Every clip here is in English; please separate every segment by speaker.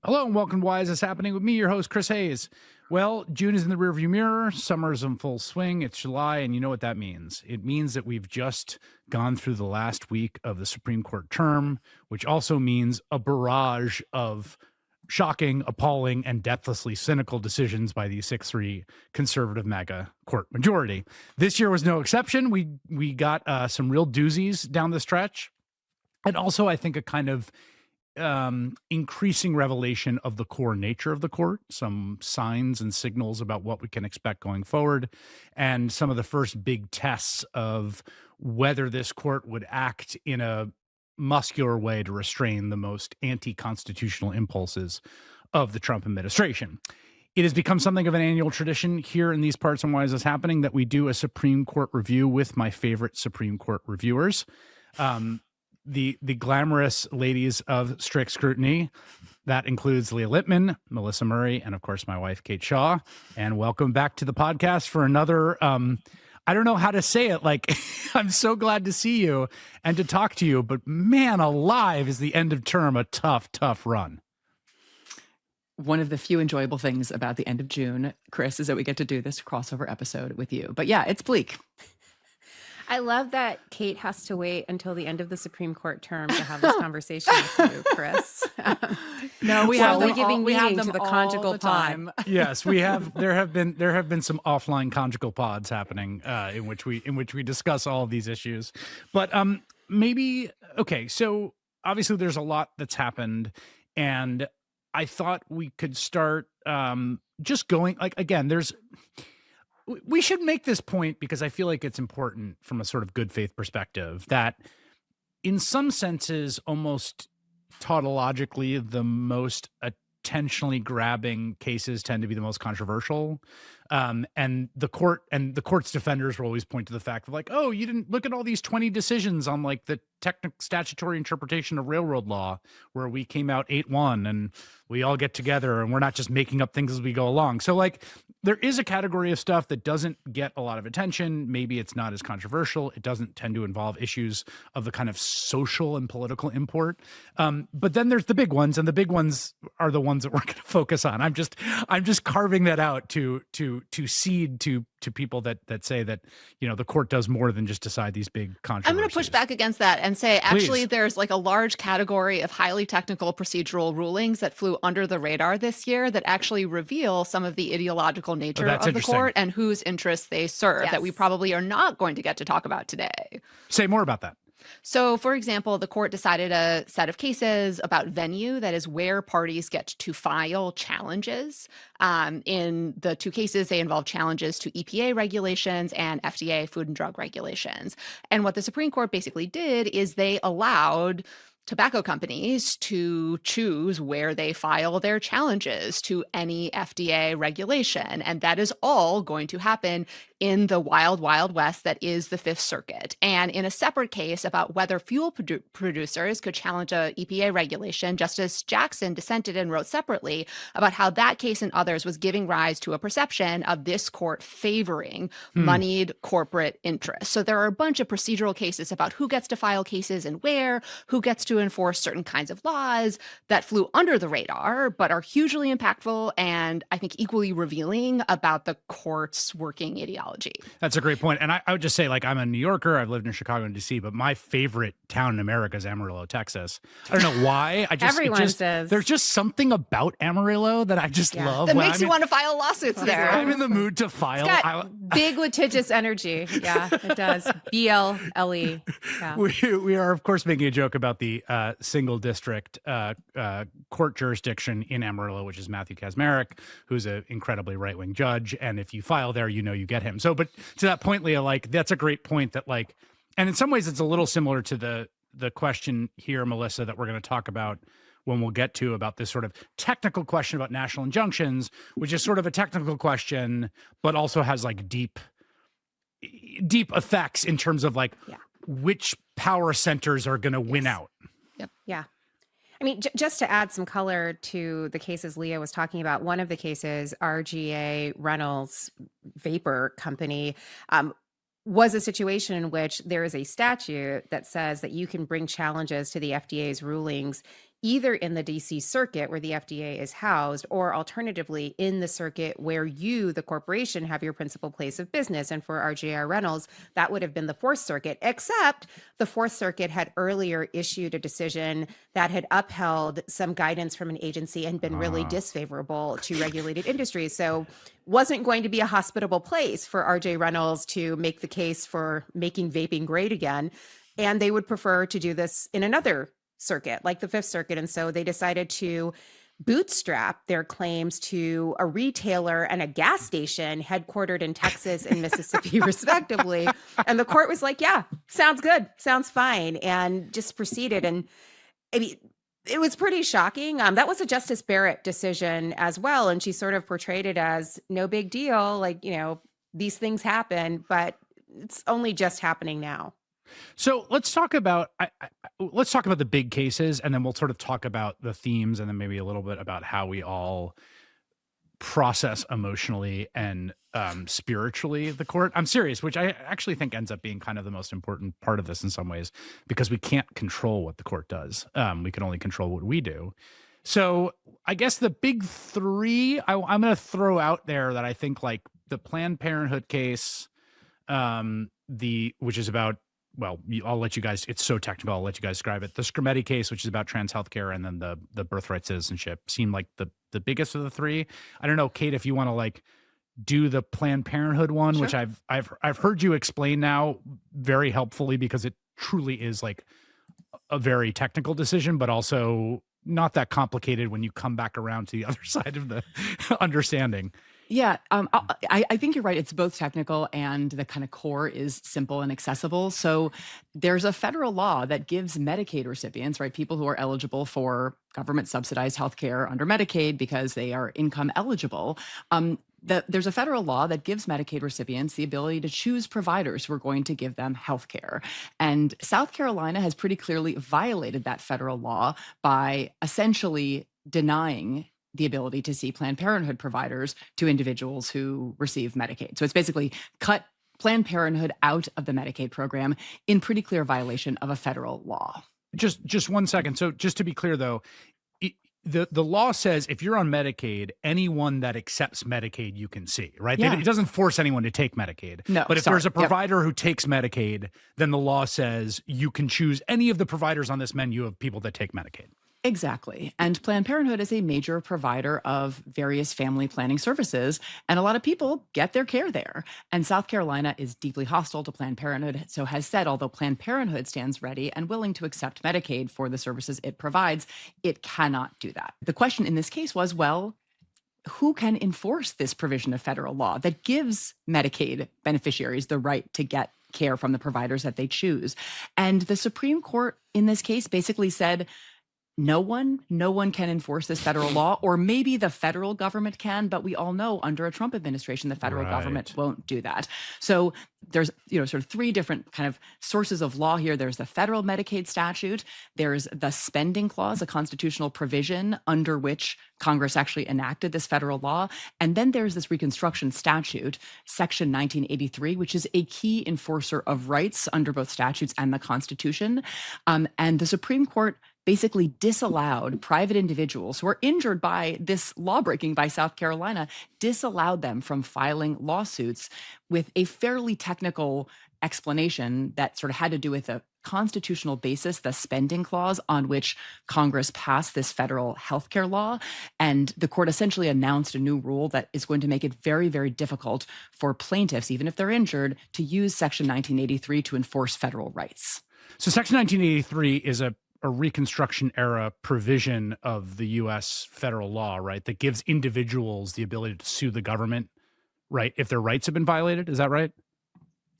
Speaker 1: Hello and welcome to Why Is This Happening with me, your host, Chris Hayes. Well, June is in the rearview mirror, summer's in full swing, it's July, and you know what that means. It means that we've just gone through the last week of the Supreme Court term, which also means a barrage of shocking, appalling, and deathlessly cynical decisions by the 6-3 conservative MAGA court majority. This year was no exception. We got some real doozies down the stretch. And also, I think, a kind of increasing revelation of the core nature of the court, some signs and signals about what we can expect going forward, and some of the first big tests of whether this court would act in a muscular way to restrain the most anti-constitutional impulses of the Trump administration. It has become something of an annual tradition here in these parts on Why Is This Happening that we do a Supreme Court review with my favorite Supreme Court reviewers. The glamorous ladies of strict scrutiny. That includes Leah Lippman, Melissa Murray, and of course my wife, Kate Shaw. And welcome back to the podcast for another, I don't know how to say it. Like, I'm so glad to see you and to talk to you, but man alive, is the end of term a tough, tough run.
Speaker 2: One of the few enjoyable things about the end of June, Chris, is that we get to do this crossover episode with you. But yeah, it's bleak.
Speaker 3: I love that Kate has to wait until the end of the Supreme Court term to have this conversation with you, Chris.
Speaker 2: No, we have them
Speaker 3: giving
Speaker 2: we have
Speaker 3: meaning
Speaker 2: them
Speaker 3: to the
Speaker 2: all
Speaker 3: conjugal
Speaker 2: the time.
Speaker 1: Yes, we have. There have been some offline conjugal pods happening in which we discuss all of these issues. But maybe okay. So obviously, there's a lot that's happened, and I thought we could start just going like again. We should make this point because I feel like it's important from a sort of good faith perspective that in some senses, almost tautologically, the most attentionally grabbing cases tend to be the most controversial. And the court's defenders will always point to the fact of like, oh, you didn't look at all these 20 decisions on like the technical statutory interpretation of railroad law where we came out 8-1 and we all get together and we're not just making up things as we go along. So like there is a category of stuff that doesn't get a lot of attention. Maybe it's not as controversial. It doesn't tend to involve issues of the kind of social and political import. But then there's the big ones, and the big ones are the ones that we're going to focus on. I'm just carving that out to cede to people that say that, you know, the court does more than just decide these big controversies.
Speaker 4: I'm going to push back against that and say, actually,
Speaker 1: Please.
Speaker 4: there's like a large category of highly technical procedural rulings that flew under the radar this year that actually reveal some of the ideological nature of the court and whose interests they serve that we probably are not going to get to talk about today.
Speaker 1: Say more about that.
Speaker 4: So, for example, the court decided a set of cases about venue, that is where parties get to file challenges. In the two cases, they involve challenges to EPA regulations and FDA food and drug regulations. And what the Supreme Court basically did is they allowed tobacco companies to choose where they file their challenges to any FDA regulation. And that is all going to happen in the wild, wild west that is the Fifth Circuit. And in a separate case about whether fuel producers could challenge a EPA regulation, Justice Jackson dissented and wrote separately about how that case and others was giving rise to a perception of this court favoring moneyed corporate interests. So there are a bunch of procedural cases about who gets to file cases and where, who gets to enforce certain kinds of laws that flew under the radar, but are hugely impactful and I think equally revealing about the court's working ideology.
Speaker 1: That's a great point. And I would just say, like, I'm a New Yorker. I've lived in Chicago and DC, but my favorite town in America is Amarillo, Texas. I don't know why.
Speaker 3: Everyone says.
Speaker 1: There's just something about Amarillo that I just love.
Speaker 4: That makes you want to file lawsuits there.
Speaker 1: I'm in the mood to file.
Speaker 3: It's got big litigious energy. Yeah, it does. BLLE. Yeah.
Speaker 1: We are, of course, making a joke about the single district court jurisdiction in Amarillo, which is Matthew Kacsmaryk, who's an incredibly right-wing judge. And if you file there, you know you get him. So, but to that point, Leah, like, that's a great point that, like, and in some ways it's a little similar to the question here, Melissa, that we're going to talk about when we'll get to about this sort of technical question about national injunctions, which is sort of a technical question, but also has like deep effects in terms of like which power centers are going to win out.
Speaker 4: Yep.
Speaker 3: Yeah. I mean, just to add some color to the cases Leah was talking about, one of the cases, RGA Reynolds Vapor Company, was a situation in which there is a statute that says that you can bring challenges to the FDA's rulings either in the DC circuit where the FDA is housed, or alternatively in the circuit where you, the corporation, have your principal place of business. And for RJR Reynolds, that would have been the Fourth Circuit, except the Fourth Circuit had earlier issued a decision that had upheld some guidance from an agency and been really disfavorable to regulated industries. So wasn't going to be a hospitable place for RJ Reynolds to make the case for making vaping great again. And they would prefer to do this in another circuit, like the Fifth Circuit. And so they decided to bootstrap their claims to a retailer and a gas station headquartered in Texas and Mississippi, respectively. And the court was like, yeah, sounds good, sounds fine, and just proceeded. And I mean, it was pretty shocking. That was a Justice Barrett decision as well. And she sort of portrayed it as no big deal. Like, these things happen, but it's only just happening now.
Speaker 1: So let's talk about the big cases, and then we'll sort of talk about the themes, and then maybe a little bit about how we all process emotionally and spiritually the court. I'm serious, which I actually think ends up being kind of the most important part of this in some ways, because we can't control what the court does. We can only control what we do. So I guess the big three I'm going to throw out there that I think, like the Planned Parenthood case, which is about, well, I'll let you guys, it's so technical, I'll let you guys describe it. The Scarametti case, which is about trans healthcare, and then the birthright citizenship seemed like the biggest of the three. I don't know, Kate, if you want to like do the Planned Parenthood one,
Speaker 2: Sure.
Speaker 1: which I've heard you explain now very helpfully, because it truly is like a very technical decision, but also not that complicated when you come back around to the other side of the understanding.
Speaker 2: Yeah, I think you're right. It's both technical and the kind of core is simple and accessible. So there's a federal law that gives Medicaid recipients, right, people who are eligible for government subsidized healthcare under Medicaid because they are income eligible. There's a federal law that gives Medicaid recipients the ability to choose providers who are going to give them healthcare. And South Carolina has pretty clearly violated that federal law by essentially denying the ability to see Planned Parenthood providers to individuals who receive Medicaid. So it's basically cut Planned Parenthood out of the Medicaid program in pretty clear violation of a federal law.
Speaker 1: Just 1 second. So just to be clear, though, the law says if you're on Medicaid, anyone that accepts Medicaid you can see, right?
Speaker 2: Yeah.
Speaker 1: It doesn't force anyone to take Medicaid.
Speaker 2: No,
Speaker 1: but if
Speaker 2: sorry.
Speaker 1: there's a
Speaker 2: Yep.
Speaker 1: provider who takes Medicaid, then the law says you can choose any of the providers on this menu of people that take Medicaid.
Speaker 2: Exactly. And Planned Parenthood is a major provider of various family planning services, and a lot of people get their care there. And South Carolina is deeply hostile to Planned Parenthood, so has said, although Planned Parenthood stands ready and willing to accept Medicaid for the services it provides, it cannot do that. The question in this case was, well, who can enforce this provision of federal law that gives Medicaid beneficiaries the right to get care from the providers that they choose? And the Supreme Court in this case basically said, no one can enforce this federal law, or maybe the federal government can, but we all know under a Trump administration, the federal government won't do that. So there's, sort of three different kind of sources of law here. There's the federal Medicaid statute. There's the spending clause, a constitutional provision under which Congress actually enacted this federal law. And then there's this Reconstruction statute, Section 1983, which is a key enforcer of rights under both statutes and the Constitution. And the Supreme Court basically disallowed private individuals who are injured by this lawbreaking by South Carolina, disallowed them from filing lawsuits with a fairly technical explanation that sort of had to do with a constitutional basis, the spending clause on which Congress passed this federal healthcare law. And the court essentially announced a new rule that is going to make it very, very difficult for plaintiffs, even if they're injured, to use Section 1983 to enforce federal rights.
Speaker 1: So Section 1983 is a Reconstruction era provision of the U.S. federal law, right, that gives individuals the ability to sue the government, right, if their rights have been violated. Is that right?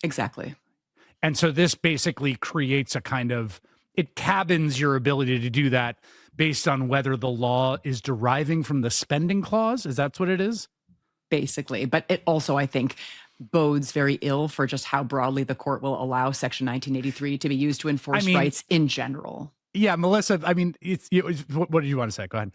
Speaker 2: Exactly.
Speaker 1: And so this basically creates a kind of, it cabins your ability to do that based on whether the law is deriving from the spending clause. Is that what it is?
Speaker 2: Basically. But it also, I think, bodes very ill for just how broadly the court will allow Section 1983 to be used to enforce rights in general.
Speaker 1: Yeah, Melissa, I mean, what did you want to say? Go ahead.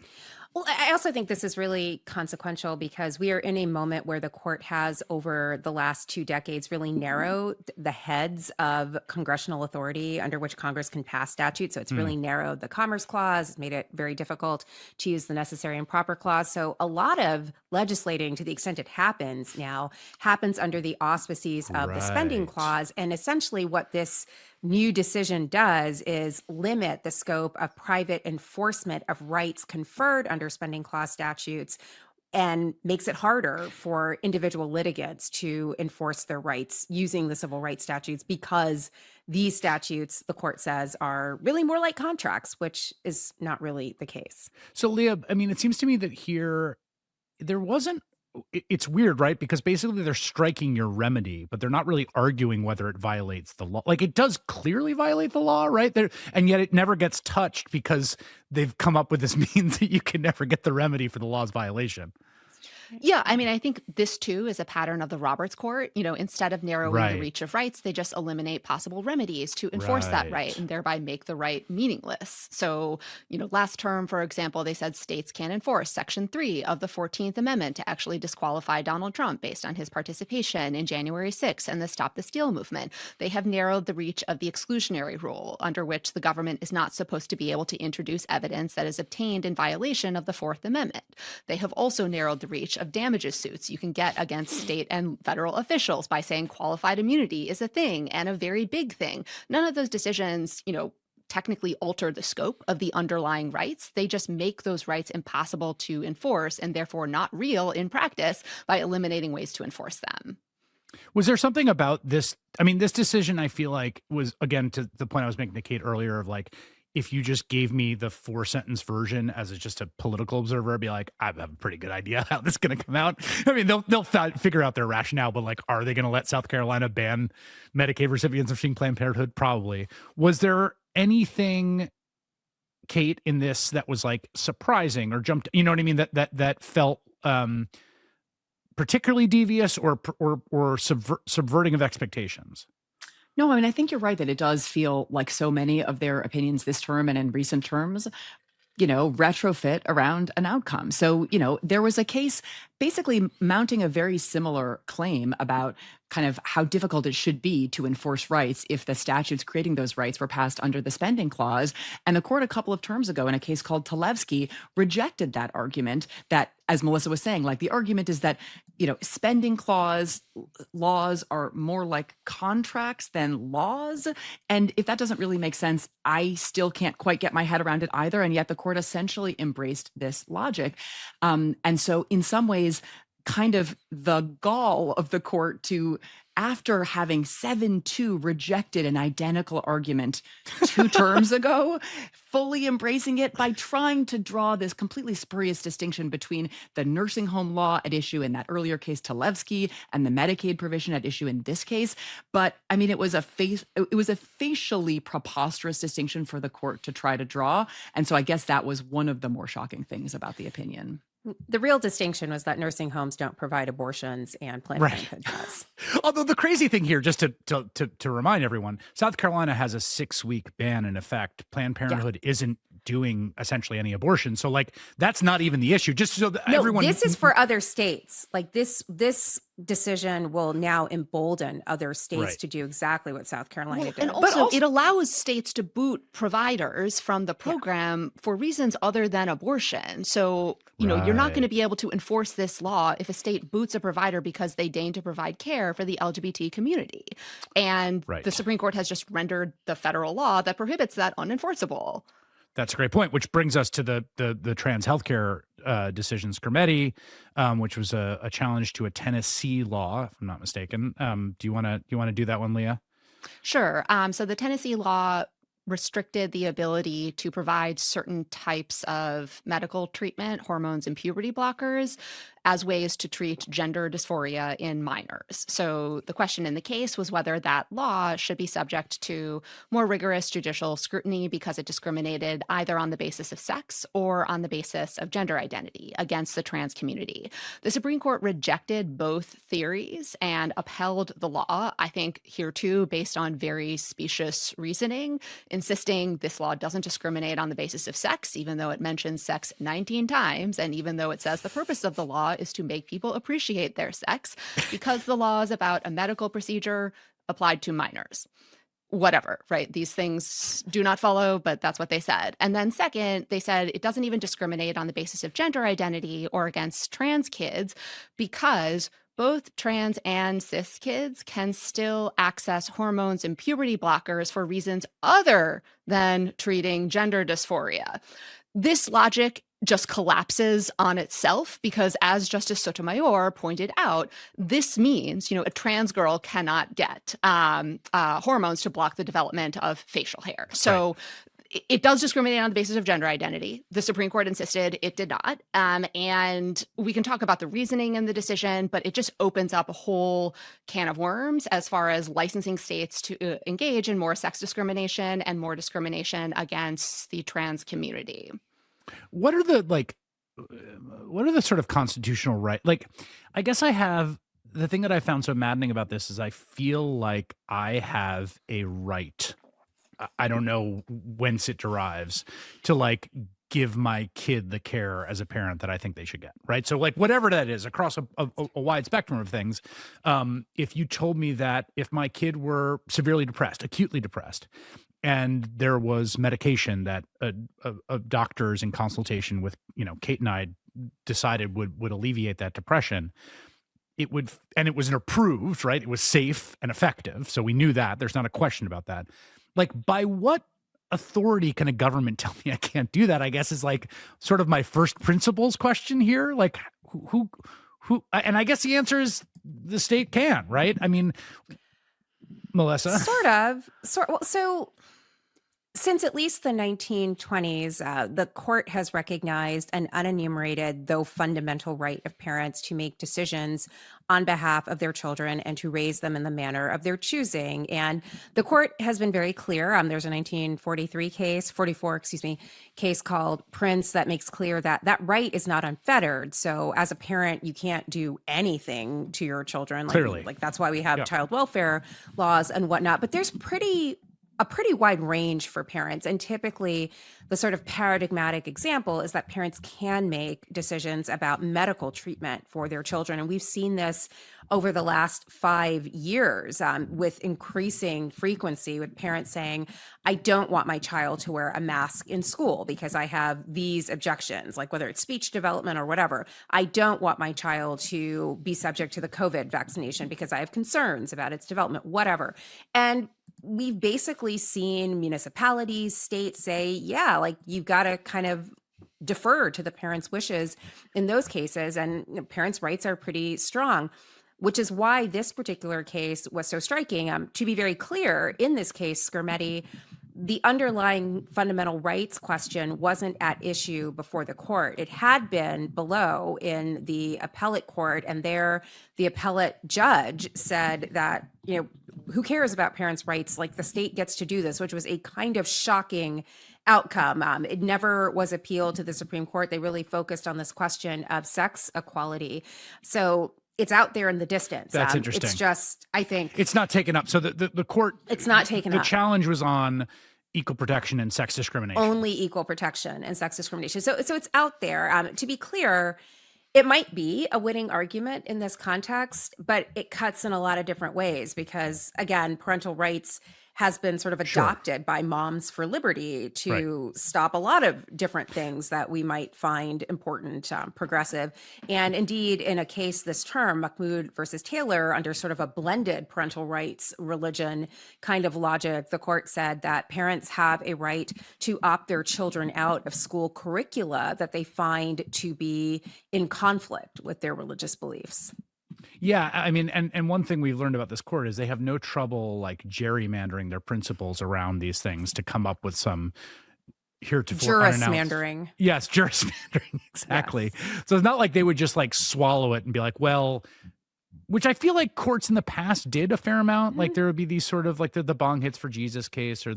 Speaker 3: Well, I also think this is really consequential because we are in a moment where the court has, over the last 2 decades, really narrowed the heads of congressional authority under which Congress can pass statutes. So it's really narrowed the Commerce Clause. It's made it very difficult to use the Necessary and Proper Clause. So a lot of legislating, to the extent it happens now, happens under the auspices of the Spending
Speaker 1: Right.
Speaker 3: Clause. And essentially what this new decision does is limit the scope of private enforcement of rights conferred under spending clause statutes and makes it harder for individual litigants to enforce their rights using the civil rights statutes, because these statutes, the court says, are really more like contracts, which is not really the case.
Speaker 1: So, Leah, I mean, it seems to me that here there wasn't. It's weird, right? Because basically they're striking your remedy, but they're not really arguing whether it violates the law. Like, it does clearly violate the law, right? There, and yet it never gets touched because they've come up with this means that you can never get the remedy for the law's violation.
Speaker 4: Yeah, I mean, I think this too is a pattern of the Roberts Court. Instead of narrowing
Speaker 1: Right.
Speaker 4: the reach of rights, they just eliminate possible remedies to enforce that right
Speaker 1: Right.
Speaker 4: and thereby make the right meaningless. So, last term, for example, they said states can enforce Section 3 of the 14th Amendment to actually disqualify Donald Trump based on his participation in January 6th and the Stop the Steal movement. They have narrowed the reach of the exclusionary rule, under which the government is not supposed to be able to introduce evidence that is obtained in violation of the Fourth Amendment. They have also narrowed the reach of damages suits you can get against state and federal officials by saying qualified immunity is a thing and a very big thing. None of those decisions, technically alter the scope of the underlying rights. They just make those rights impossible to enforce and therefore not real in practice by eliminating ways to enforce them.
Speaker 1: Was there something about this? I mean, this decision, I feel like, was, again, to the point I was making to Kate earlier, of like, if you just gave me the 4-sentence version as just a political observer, I'd be like, I have a pretty good idea how this is going to come out. I mean, they'll figure out their rationale, but like, are they going to let South Carolina ban Medicaid recipients of seeing Planned Parenthood? Probably. Was there anything, Kate, in this that was like surprising or jumped? You know what I mean? That felt particularly devious or subverting of expectations?
Speaker 2: No, I mean, I think you're right that it does feel like so many of their opinions this term and in recent terms, retrofit around an outcome. So, there was a case basically mounting a very similar claim about kind of how difficult it should be to enforce rights if the statutes creating those rights were passed under the spending clause. And the court a couple of terms ago in a case called Talevsky rejected that argument that, as Melissa was saying, like the argument is that, spending clause laws are more like contracts than laws. And if that doesn't really make sense, I still can't quite get my head around it either. And yet the court essentially embraced this logic. And so in some ways, kind of the gall of the court to, after having 7-2 rejected an identical argument 2 terms ago, fully embracing it by trying to draw this completely spurious distinction between the nursing home law at issue in that earlier case, Talevsky, and the Medicaid provision at issue in this case. But I mean, it was a facially preposterous distinction for the court to try to draw. And so I guess that was one of the more shocking things about the opinion.
Speaker 3: The real distinction was that nursing homes don't provide abortions and Planned
Speaker 1: Right.
Speaker 3: Parenthood does.
Speaker 1: Although the crazy thing here, just to remind everyone, South Carolina has a 6-week ban in effect. Planned Parenthood isn't doing essentially any abortion. So like, that's not even the issue. Just so that
Speaker 3: No,
Speaker 1: everyone.
Speaker 3: this is for other states. Like this decision will now embolden other states
Speaker 1: Right.
Speaker 3: to do exactly what South Carolina did.
Speaker 4: And also, it allows states to boot providers from the program for reasons other than abortion. So, you're not going to
Speaker 1: Right.
Speaker 4: be able to enforce this law if a state boots a provider because they deign to provide care for the LGBT community. And
Speaker 1: Right.
Speaker 4: the Supreme Court has just rendered the federal law that prohibits that unenforceable.
Speaker 1: That's a great point, which brings us to the trans healthcare decision, Skermeti, which was a challenge to a Tennessee law, if I'm not mistaken. Do you want to do that one, Leah?
Speaker 4: Sure. So the Tennessee law restricted the ability to provide certain types of medical treatment, hormones and puberty blockers, as ways to treat gender dysphoria in minors. So the question in the case was whether that law should be subject to more rigorous judicial scrutiny because it discriminated either on the basis of sex or on the basis of gender identity against the trans community. The Supreme Court rejected both theories and upheld the law, I think here too, based on very specious reasoning. insisting this law doesn't discriminate on the basis of sex, even though it mentions sex 19 times, and even though it says the purpose of the law is to make people appreciate their sex, because the law is about a medical procedure applied to minors. Whatever, right? These things do not follow, but that's what they said. And then second, they said it doesn't even discriminate on the basis of gender identity or against trans kids, because both trans and cis kids can still access hormones and puberty blockers for reasons other than treating gender dysphoria. This logic just collapses on itself because, as Justice Sotomayor pointed out, this means, a trans girl cannot get hormones to block the development of facial hair. So it does discriminate on the basis of gender identity. The Supreme Court insisted it did not. And we can talk about the reasoning in the decision, but it just opens up a whole can of worms as far as licensing states to engage in more sex discrimination and more discrimination against the trans community.
Speaker 1: What are the sort of constitutional right? Like, I guess the thing that I found so maddening about this is I feel like I have a right. I don't know whence it derives to give my kid the care as a parent that I think they should get. Right. So whatever that is across a wide spectrum of things. If you told me that if my kid were severely depressed, acutely depressed, and there was medication that doctors in consultation with, Kate and I decided would alleviate that depression, it would, and it was approved, right? It was safe and effective. So we knew that. There's not a question about that. By what authority can a government tell me I can't do that? I guess is sort of my first principles question here. Who, and I guess the answer is the state can, right? I mean, Melissa?
Speaker 3: Sort of. So since at least the 1920s, the court has recognized an unenumerated, though fundamental, right of parents to make decisions on behalf of their children and to raise them in the manner of their choosing. And the court has been very clear. There's a 1944 case called Prince that makes clear that that right is not unfettered. So as a parent, you can't do anything to your children.
Speaker 1: Clearly.
Speaker 3: That's why we have child welfare laws and whatnot. But there's a pretty wide range for parents. And typically the sort of paradigmatic example is that parents can make decisions about medical treatment for their children. And we've seen this over the last 5 years with increasing frequency, with parents saying, I don't want my child to wear a mask in school because I have these objections, whether it's speech development or whatever. I don't want my child to be subject to the COVID vaccination because I have concerns about its development, whatever. And we've basically seen municipalities, states say, you've got to kind of defer to the parents' wishes in those cases. And parents' rights are pretty strong, which is why this particular case was so striking. To be very clear, in this case, Skrmetti, the underlying fundamental rights question wasn't at issue before the court. It had been below in the appellate court, and there the appellate judge said that, who cares about parents' rights? The state gets to do this, which was a kind of shocking outcome. It never was appealed to the Supreme Court. They really focused on this question of sex equality. So it's out there in the distance.
Speaker 1: That's interesting.
Speaker 3: It's just, I think
Speaker 1: it's not taken up. So the court,
Speaker 3: it's not taken up.
Speaker 1: The challenge was on equal protection and sex discrimination.
Speaker 3: Only equal protection and sex discrimination. So it's out there. To be clear, it might be a winning argument in this context, but it cuts in a lot of different ways because, again, parental rights has been sort of adopted by Moms for Liberty to stop a lot of different things that we might find important, progressive. And indeed, in a case this term, Mahmoud versus Taylor, under sort of a blended parental rights religion kind of logic, the court said that parents have a right to opt their children out of school curricula that they find to be in conflict with their religious beliefs.
Speaker 1: Yeah, I mean, and one thing we've learned about this court is they have no trouble gerrymandering their principles around these things to come up with some heretofore
Speaker 3: jurismandering.
Speaker 1: Yes, jurismandering, exactly. Yes. So it's not like they would just swallow it and be like, well, which I feel like courts in the past did a fair amount. Mm-hmm. There would be these sort of the bong hits for Jesus case, or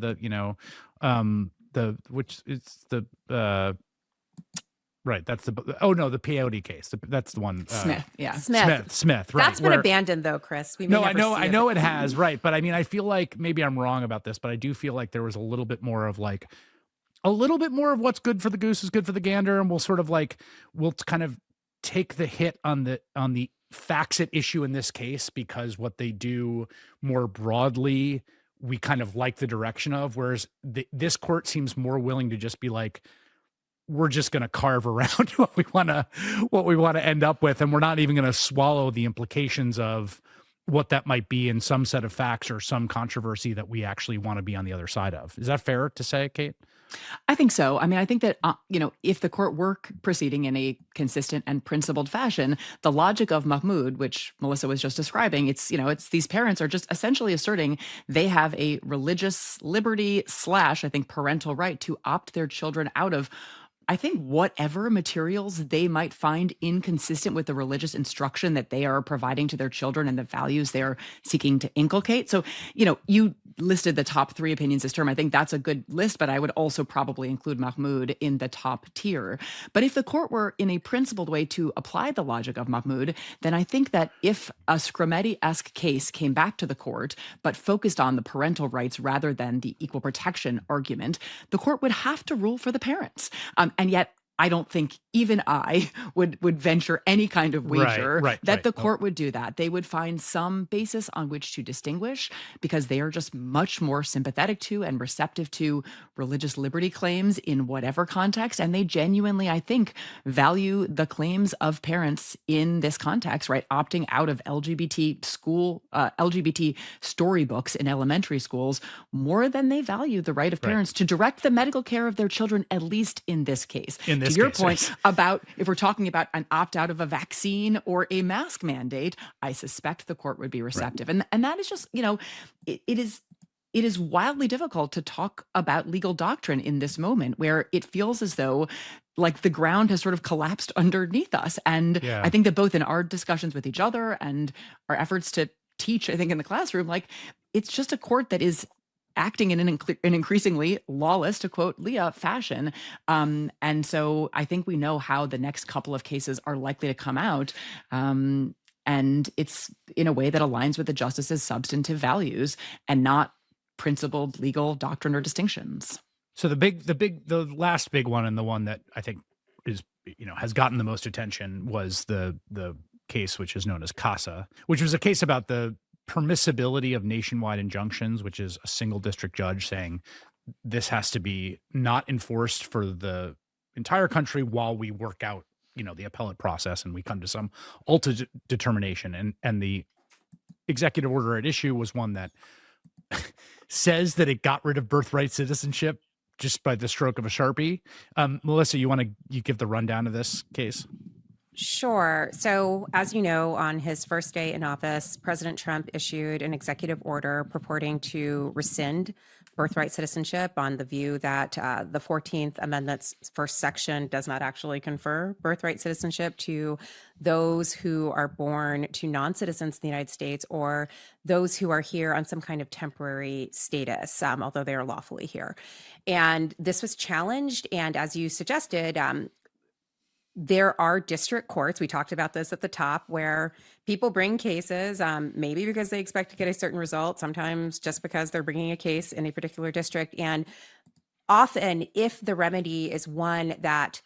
Speaker 1: Right. That's the peyote case. That's the one.
Speaker 2: Smith, yeah.
Speaker 1: Smith. Right.
Speaker 3: That's been abandoned though, Chris. We may
Speaker 1: No, I
Speaker 3: never
Speaker 1: know,
Speaker 3: see
Speaker 1: I
Speaker 3: it
Speaker 1: know it
Speaker 3: again.
Speaker 1: has. Right. But I mean, I feel like maybe I'm wrong about this, but I do feel like there was a little bit more of like a little bit more of what's good for the goose is good for the gander, and we'll sort of like we'll kind of take the hit on the Faxit issue in this case because what they do more broadly we kind of like the direction of, whereas this court seems more willing to just be like, we're just going to carve around what we want to end up with, and we're not even going to swallow the implications of what that might be in some set of facts or some controversy that we actually want to be on the other side of. Is that fair to say, Kate?
Speaker 2: I think so. I mean, I think that, if the court were proceeding in a consistent and principled fashion, the logic of Mahmoud, which Melissa was just describing, it's these parents are just essentially asserting they have a religious liberty / I think parental right to opt their children out of, I think, whatever materials they might find inconsistent with the religious instruction that they are providing to their children and the values they're seeking to inculcate. So, you listed the top 3 opinions this term. I think that's a good list, but I would also probably include Mahmoud in the top tier. But if the court were in a principled way to apply the logic of Mahmoud, then I think that if a Scarametti-esque case came back to the court, but focused on the parental rights rather than the equal protection argument, the court would have to rule for the parents. And yet, I don't think even I would venture any kind of wager that the court would do that. They would find some basis on which to distinguish because they are just much more sympathetic to and receptive to religious liberty claims in whatever context. And they genuinely, I think, value the claims of parents in this context, right? Opting out of LGBT storybooks in elementary schools more than they value the right of parents to direct the medical care of their children, at least in this case. To your point about if we're talking about an opt-out of a vaccine or a mask mandate, I suspect the court would be receptive. And that is just, it is wildly difficult to talk about legal doctrine in this moment where it feels as though like the ground has sort of collapsed underneath us. And I think that both in our discussions with each other and our efforts to teach, I think, in the classroom, like it's just a court that is acting in an increasingly lawless, to quote Leah, fashion. And so I think we know how the next couple of cases are likely to come out. And it's in a way that aligns with the justice's substantive values and not principled legal doctrine or distinctions.
Speaker 1: So the last big one, and the one that I think is, has gotten the most attention was the case, which is known as CASA, which was a case about the permissibility of nationwide injunctions, which is a single district judge saying this has to be not enforced for the entire country while we work out, the appellate process and we come to some ultimate determination. And the executive order at issue was one that says that it got rid of birthright citizenship just by the stroke of a Sharpie. Melissa, you give the rundown of this case?
Speaker 3: Sure. So, as you know, on his first day in office, President Trump issued an executive order purporting to rescind birthright citizenship on the view that the 14th Amendment's first section does not actually confer birthright citizenship to those who are born to non-citizens in the United States or those who are here on some kind of temporary status, although they are lawfully here. And this was challenged. And as you suggested, there are district courts, we talked about this at the top, where people bring cases, maybe because they expect to get a certain result, sometimes just because they're bringing a case in a particular district. And often, if the remedy is one that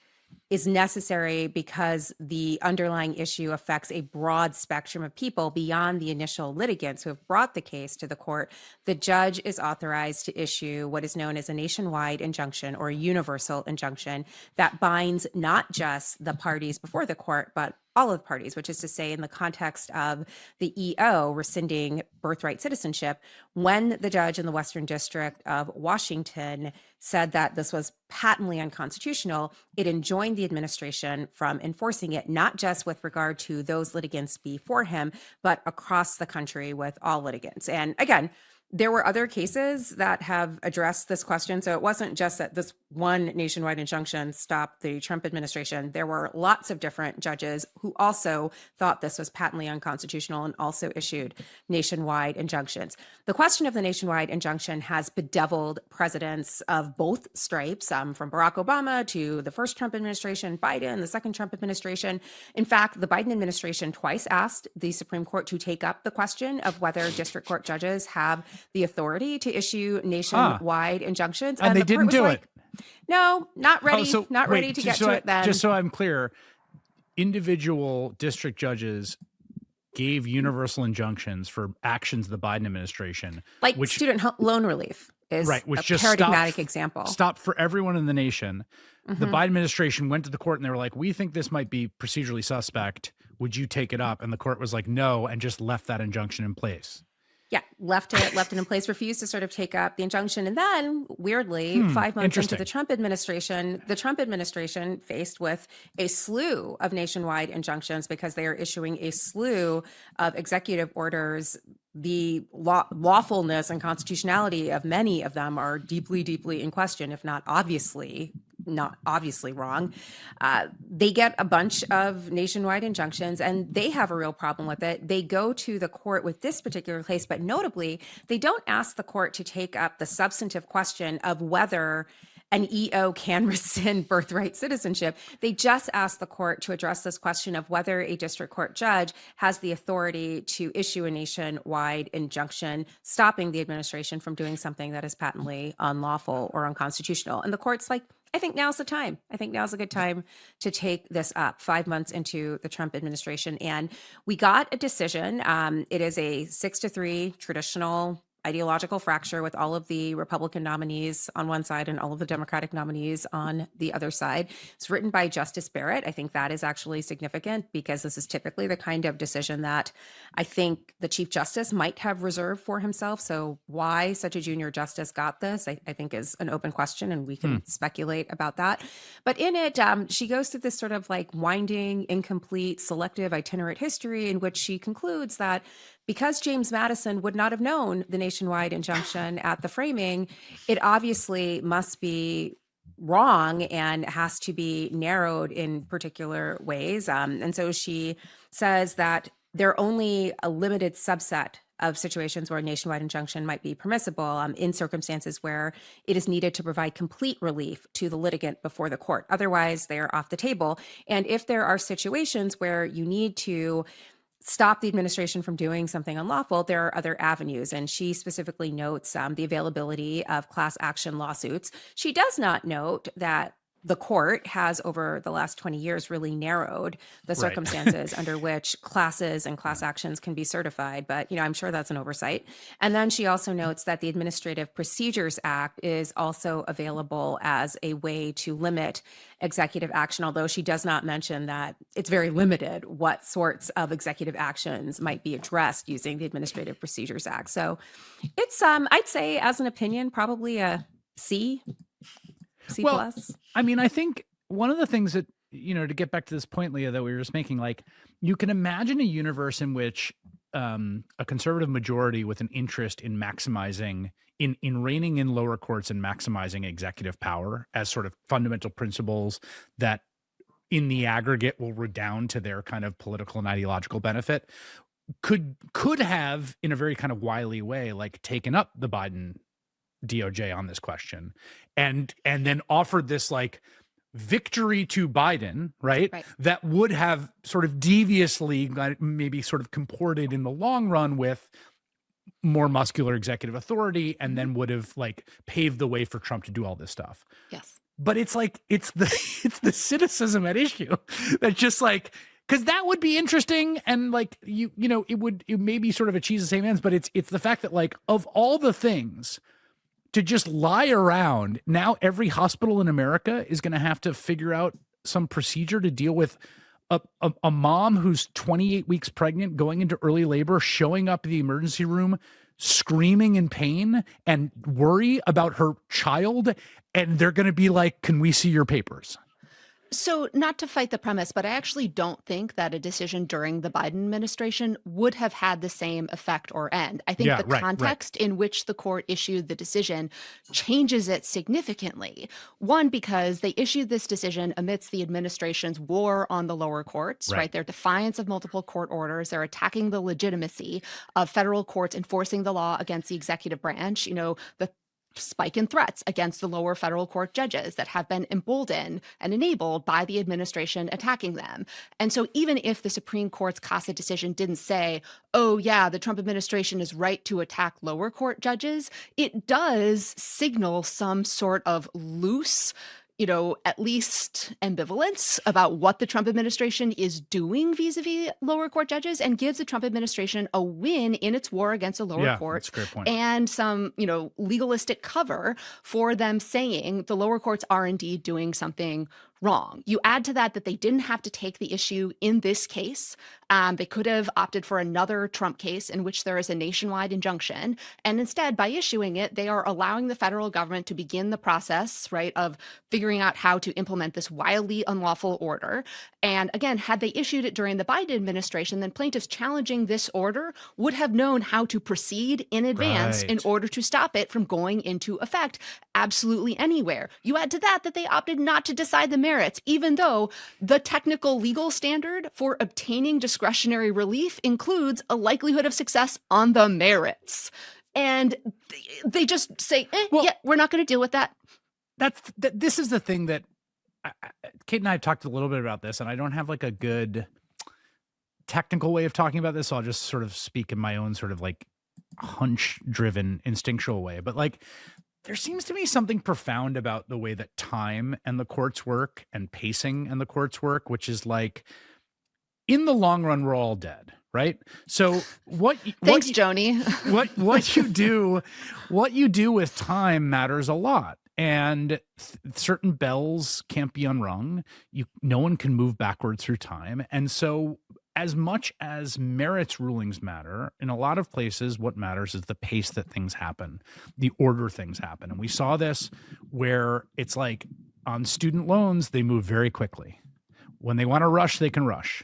Speaker 3: is necessary because the underlying issue affects a broad spectrum of people beyond the initial litigants who have brought the case to the court, the judge is authorized to issue what is known as a nationwide injunction or a universal injunction that binds not just the parties before the court, but all of the parties, which is to say in the context of the EO rescinding birthright citizenship, when the judge in the Western District of Washington said that this was patently unconstitutional, it enjoined the administration from enforcing it, not just with regard to those litigants before him, but across the country with all litigants. And again, there were other cases that have addressed this question. So it wasn't just that this one nationwide injunction stopped the Trump administration, there were lots of different judges who also thought this was patently unconstitutional and also issued nationwide injunctions. The question of the nationwide injunction has bedeviled presidents of both stripes, from Barack Obama to the first Trump administration, Biden, the second Trump administration. In fact, the Biden administration twice asked the Supreme Court to take up the question of whether district court judges have the authority to issue nationwide injunctions.
Speaker 1: And they
Speaker 3: the
Speaker 1: didn't
Speaker 3: court was
Speaker 1: do
Speaker 3: like,
Speaker 1: it.
Speaker 3: No, not ready.
Speaker 1: Wait,
Speaker 3: Ready to get to it then.
Speaker 1: Just so I'm clear, individual district judges gave universal injunctions for actions of the Biden administration,
Speaker 3: like student loan relief is
Speaker 1: which
Speaker 3: a
Speaker 1: just
Speaker 3: paradigmatic example.
Speaker 1: Stopped for everyone in the nation. The Biden administration went to the court and they were like, we think this might be procedurally suspect. Would you take it up? And the court was like, no, and just left that injunction in place.
Speaker 3: Yeah, left it in place, refused to sort of take up the injunction. And then, weirdly, 5 months into the Trump administration faced with a slew of nationwide injunctions because they are issuing a slew of executive orders. The lawfulness and constitutionality of many of them are deeply, deeply in question, if not obviously wrong. They get a bunch of nationwide injunctions and they have a real problem with it. They go to the court with this particular case, but notably, they don't ask the court to take up the substantive question of whether an EO can rescind birthright citizenship. They just ask the court to address this question of whether a district court judge has the authority to issue a nationwide injunction, stopping the administration from doing something that is patently unlawful or unconstitutional. And the court's like, I think now's the time. I think now's a good time to take this up 5 months into the Trump administration. And we got a decision. It is a 6-3 traditional ideological fracture with all of the Republican nominees on one side and all of the Democratic nominees on the other side. It's written by Justice Barrett. I think that is actually significant because this is typically the kind of decision that I think the Chief Justice might have reserved for himself. So why such a junior justice got this, I think is an open question, and we can speculate about that. But in it, she goes through this sort of like winding, incomplete, selective itinerant history in which she concludes that because James Madison would not have known the nationwide injunction at the framing, it obviously must be wrong and has to be narrowed in particular ways. And so she says that there are only a limited subset of situations where a nationwide injunction might be permissible in circumstances where it is needed to provide complete relief to the litigant before the court. Otherwise, they are off the table. And if there are situations where you need to stop the administration from doing something unlawful, there are other avenues. And she specifically notes the availability of class action lawsuits. She does not note that the court has, over the last 20 years, really narrowed the circumstances under which classes and class actions can be certified. But, I'm sure that's an oversight. And then she also notes that the Administrative Procedures Act is also available as a way to limit executive action, although she does not mention that it's very limited what sorts of executive actions might be addressed using the Administrative Procedures Act. So it's, I'd say, as an opinion, probably a C+.
Speaker 1: I mean, I think one of the things that, to get back to this point, Leah, that we were just making, like, you can imagine a universe in which a conservative majority with an interest in maximizing, in reining in lower courts and maximizing executive power as sort of fundamental principles that in the aggregate will redound to their kind of political and ideological benefit, could have, in a very kind of wily way, like taken up the Biden DOJ on this question and then offered this like victory to Biden, right? That would have sort of deviously maybe sort of comported in the long run with more muscular executive authority, and then would have like paved the way for Trump to do all this stuff.
Speaker 4: Yes.
Speaker 1: But it's like, it's the cynicism at issue that just like, because that would be interesting, and like it may be sort of achieve the same ends, but it's the fact that like of all the things to just lie around, now every hospital in America is going to have to figure out some procedure to deal with a mom who's 28 weeks pregnant, going into early labor, showing up at the emergency room, screaming in pain and worry about her child. And they're going to be like, can we see your papers?
Speaker 4: So, not to fight the premise, but I actually don't think that a decision during the Biden administration would have had the same effect or end. I think
Speaker 1: Yeah,
Speaker 4: the
Speaker 1: right.
Speaker 4: context in which the court issued the decision changes it significantly. One, because they issued this decision amidst the administration's war on the lower courts,
Speaker 1: Right.
Speaker 4: right? Their defiance of multiple court orders. They're attacking the legitimacy of federal courts enforcing the law against the executive branch. The spike in threats against the lower federal court judges that have been emboldened and enabled by the administration attacking them. And so even if the Supreme Court's CASA decision didn't say, oh yeah, the Trump administration is right to attack lower court judges, it does signal some sort of loose, at least ambivalence about what the Trump administration is doing vis-a-vis lower court judges, and gives the Trump administration a win in its war against the lower courts,
Speaker 1: that's a great point.
Speaker 4: and some, legalistic cover for them saying the lower courts are indeed doing something wrong. You add to that they didn't have to take the issue in this case. They could have opted for another Trump case in which there is a nationwide injunction. And instead, by issuing it, they are allowing the federal government to begin the process, right, of figuring out how to implement this wildly unlawful order. And again, had they issued it during the Biden administration, then plaintiffs challenging this order would have known how to proceed in advance in
Speaker 1: Right.
Speaker 4: order to stop it from going into effect absolutely anywhere. You add to that they opted not to decide the merits, even though the technical legal standard for obtaining discretionary relief includes a likelihood of success on the merits. And they just say,
Speaker 1: Well-
Speaker 4: yeah, we're not going to deal with that.
Speaker 1: This is the thing that Kate and I have talked a little bit about this, and I don't have like a good technical way of talking about this. So I'll just sort of speak in my own sort of like hunch-driven, instinctual way. But like, there seems to be something profound about the way that time and the courts work and pacing and the courts work, which is like, in the long run, we're all dead, right? So
Speaker 4: Thanks, Joni.
Speaker 1: what you do with time matters a lot. And certain bells can't be unrung. No one can move backward through time. And so as much as merits rulings matter, in a lot of places, what matters is the pace that things happen, the order things happen. And we saw this where it's like on student loans, they move very quickly. When they want to rush, they can rush.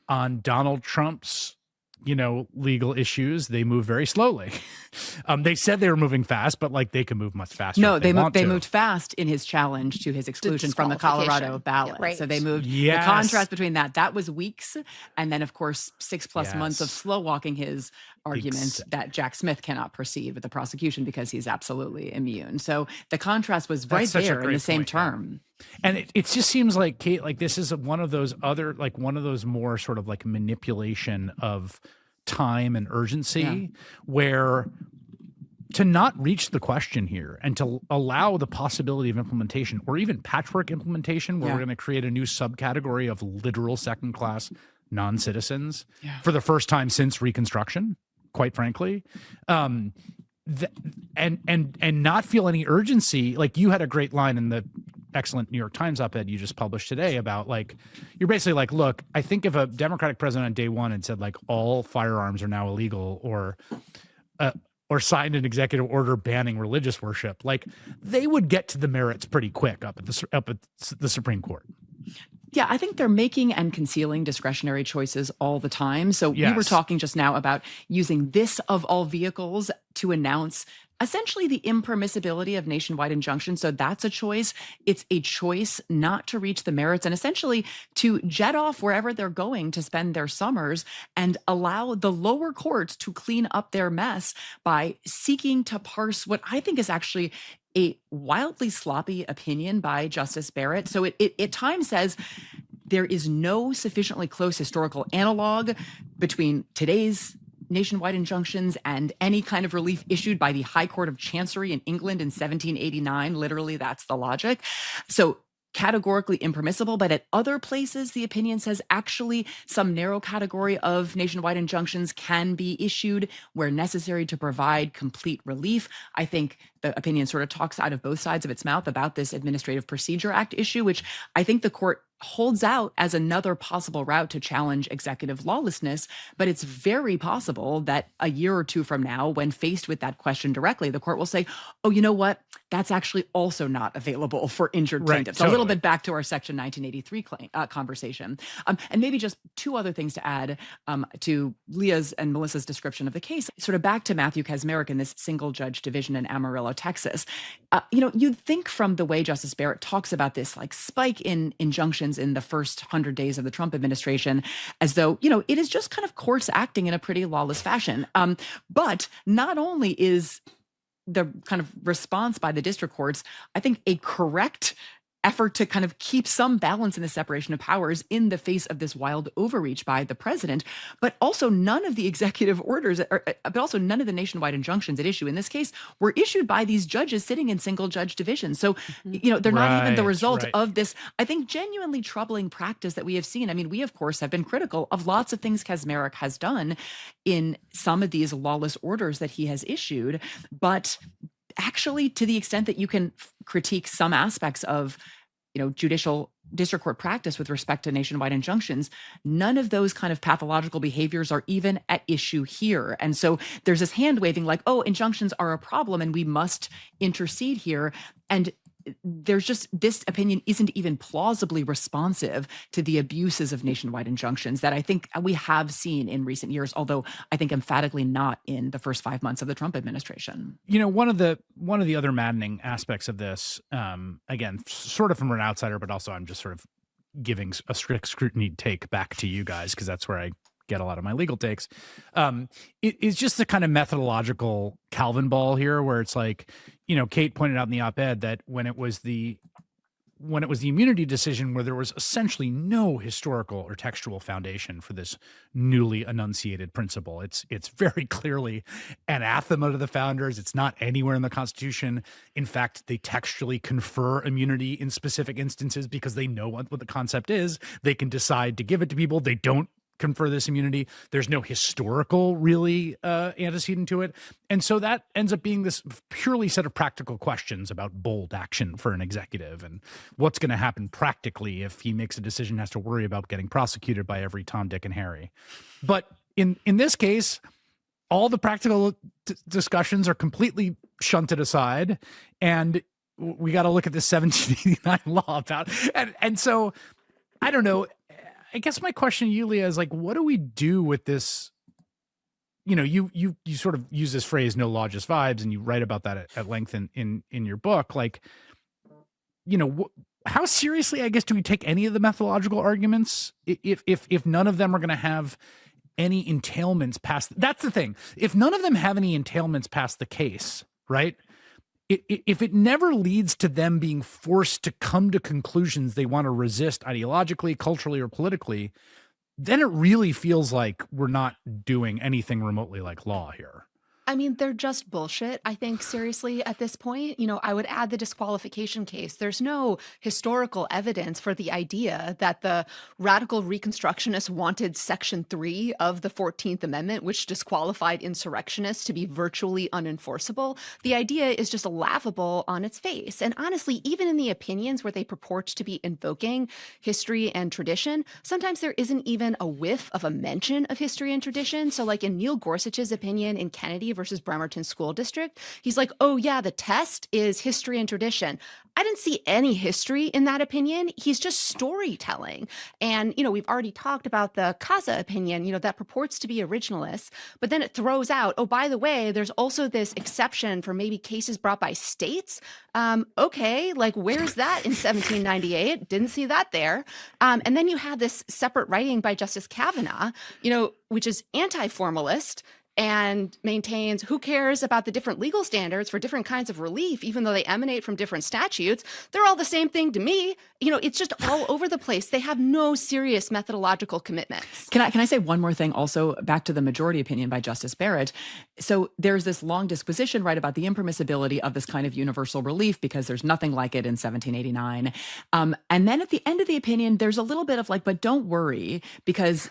Speaker 1: On Donald Trump's legal issues, they move very slowly. They said they were moving fast, but like they can move much faster.
Speaker 2: No,
Speaker 1: if
Speaker 2: they
Speaker 1: want to.
Speaker 2: moved fast in his challenge to his exclusion from the Colorado
Speaker 4: disqualification.
Speaker 2: ballot.
Speaker 3: Yeah, right.
Speaker 2: So they moved
Speaker 1: Yes.
Speaker 2: the contrast between that was weeks, and then of course 6+ months of
Speaker 1: Yes.
Speaker 2: slow walking his argument
Speaker 1: Ex-
Speaker 2: that Jack Smith cannot proceed with the prosecution because he's absolutely immune. So the contrast was right
Speaker 1: That's such a
Speaker 2: there in
Speaker 1: great
Speaker 2: the same
Speaker 1: point, yeah.
Speaker 2: term.
Speaker 1: And it just seems like, Kate, like this is one of those more sort of like manipulation of time and urgency, where to not reach the question here and to allow the possibility of implementation or even patchwork implementation, where we're going to create a new subcategory of literal second-class non-citizens for the first time since Reconstruction, quite frankly, and not feel any urgency. Like you had a great line in the excellent New York Times op-ed you just published today about like, you're basically like, look, I think if a Democratic president on day one had said like all firearms are now illegal or signed an executive order banning religious worship, like they would get to the merits pretty quick up at the Supreme Court.
Speaker 2: Yeah, I think they're making and concealing discretionary choices all the time. So we were
Speaker 1: Yes.
Speaker 2: talking just now about using this of all vehicles to announce essentially the impermissibility of nationwide injunctions. So that's a choice. It's a choice not to reach the merits and essentially to jet off wherever they're going to spend their summers and allow the lower courts to clean up their mess by seeking to parse what I think is actually a wildly sloppy opinion by Justice Barrett. So it at times says there is no sufficiently close historical analog between today's nationwide injunctions and any kind of relief issued by the High Court of Chancery in England in 1789. Literally, that's the logic. So categorically impermissible, but at other places, the opinion says actually some narrow category of nationwide injunctions can be issued where necessary to provide complete relief. I think the opinion sort of talks out of both sides of its mouth about this Administrative Procedure Act issue, which I think the court holds out as another possible route to challenge executive lawlessness. But it's very possible that a year or two from now, when faced with that question directly, the court will say, oh, you know what? That's actually also not available for injured
Speaker 1: Right,
Speaker 2: plaintiffs. A little
Speaker 1: totally.
Speaker 2: bit back to our Section 1983 conversation. And maybe just two other things to add to Leah's and Melissa's description of the case, sort of back to Matthew Kacsmaryk in this single judge division in Amarillo, Texas. You'd think from the way Justice Barrett talks about this like spike in injunctions in the first 100 days of the Trump administration, as though, it is just kind of courts acting in a pretty lawless fashion. But not only is the kind of response by the district courts, I think, a correct effort to kind of keep some balance in the separation of powers in the face of this wild overreach by the president, but also none of the executive orders, but also none of the nationwide injunctions at issue in this case were issued by these judges sitting in single judge divisions. So, they're not even the result of this, I think, genuinely troubling practice that we have seen. I mean, we, of course, have been critical of lots of things Kacsmaryk has done in some of these lawless orders that he has issued, but actually, to the extent that you can critique some aspects of, judicial district court practice with respect to nationwide injunctions, none of those kind of pathological behaviors are even at issue here. And so there's this hand waving like, oh, injunctions are a problem and we must intercede here. And there's just, this opinion isn't even plausibly responsive to the abuses of nationwide injunctions that I think we have seen in recent years, although I think emphatically not in the first 5 months of the Trump administration.
Speaker 1: One of the other maddening aspects of this, again, sort of from an outsider, but also I'm just sort of giving a strict scrutiny take back to you guys, because that's where I get a lot of my legal takes. It is just the kind of methodological Calvin ball here, where it's like, Kate pointed out in the op-ed that when it was the immunity decision, where there was essentially no historical or textual foundation for this newly enunciated principle, it's very clearly anathema to the founders. It's not anywhere in the Constitution. In fact, they textually confer immunity in specific instances because they know what the concept is. They can decide to give it to people. They don't confer this immunity. There's no historical really antecedent to it. And so that ends up being this purely set of practical questions about bold action for an executive and what's going to happen practically if he makes a decision, has to worry about getting prosecuted by every Tom, Dick, and Harry. But in this case, all the practical discussions are completely shunted aside, and we got to look at this 1789 law about, and so I don't know. I guess my question to you, Leah, is like, what do we do with this? You sort of use this phrase, no law, just vibes, and you write about that at length in your book. Like, how seriously, I guess, do we take any of the methodological arguments if none of them are going to have any entailments past? That's the thing. If none of them have any entailments past the case, right? If it never leads to them being forced to come to conclusions they want to resist ideologically, culturally, or politically, then it really feels like we're not doing anything remotely like law here.
Speaker 4: I mean, they're just bullshit, I think, seriously, at this point. I would add the disqualification case. There's no historical evidence for the idea that the radical Reconstructionists wanted Section 3 of the 14th Amendment, which disqualified insurrectionists, to be virtually unenforceable. The idea is just laughable on its face. And honestly, even in the opinions where they purport to be invoking history and tradition, sometimes there isn't even a whiff of a mention of history and tradition. So like in Neil Gorsuch's opinion in Kennedy versus Bremerton School District, he's like, oh yeah, the test is history and tradition. I didn't see any history in that opinion. He's just storytelling. And, we've already talked about the Casa opinion, that purports to be originalist, but then it throws out, oh, by the way, there's also this exception for maybe cases brought by states. Okay, like where's that in 1798? Didn't see that there. And then you have this separate writing by Justice Kavanaugh, which is anti-formalist, and maintains who cares about the different legal standards for different kinds of relief, even though they emanate from different statutes. They're all the same thing to me. It's just all over the place. They have no serious methodological commitments.
Speaker 2: Can I say one more thing also back to the majority opinion by Justice Barrett? So there's this long disquisition, right, about the impermissibility of this kind of universal relief because there's nothing like it in 1789. And then at the end of the opinion, there's a little bit of like, but don't worry, because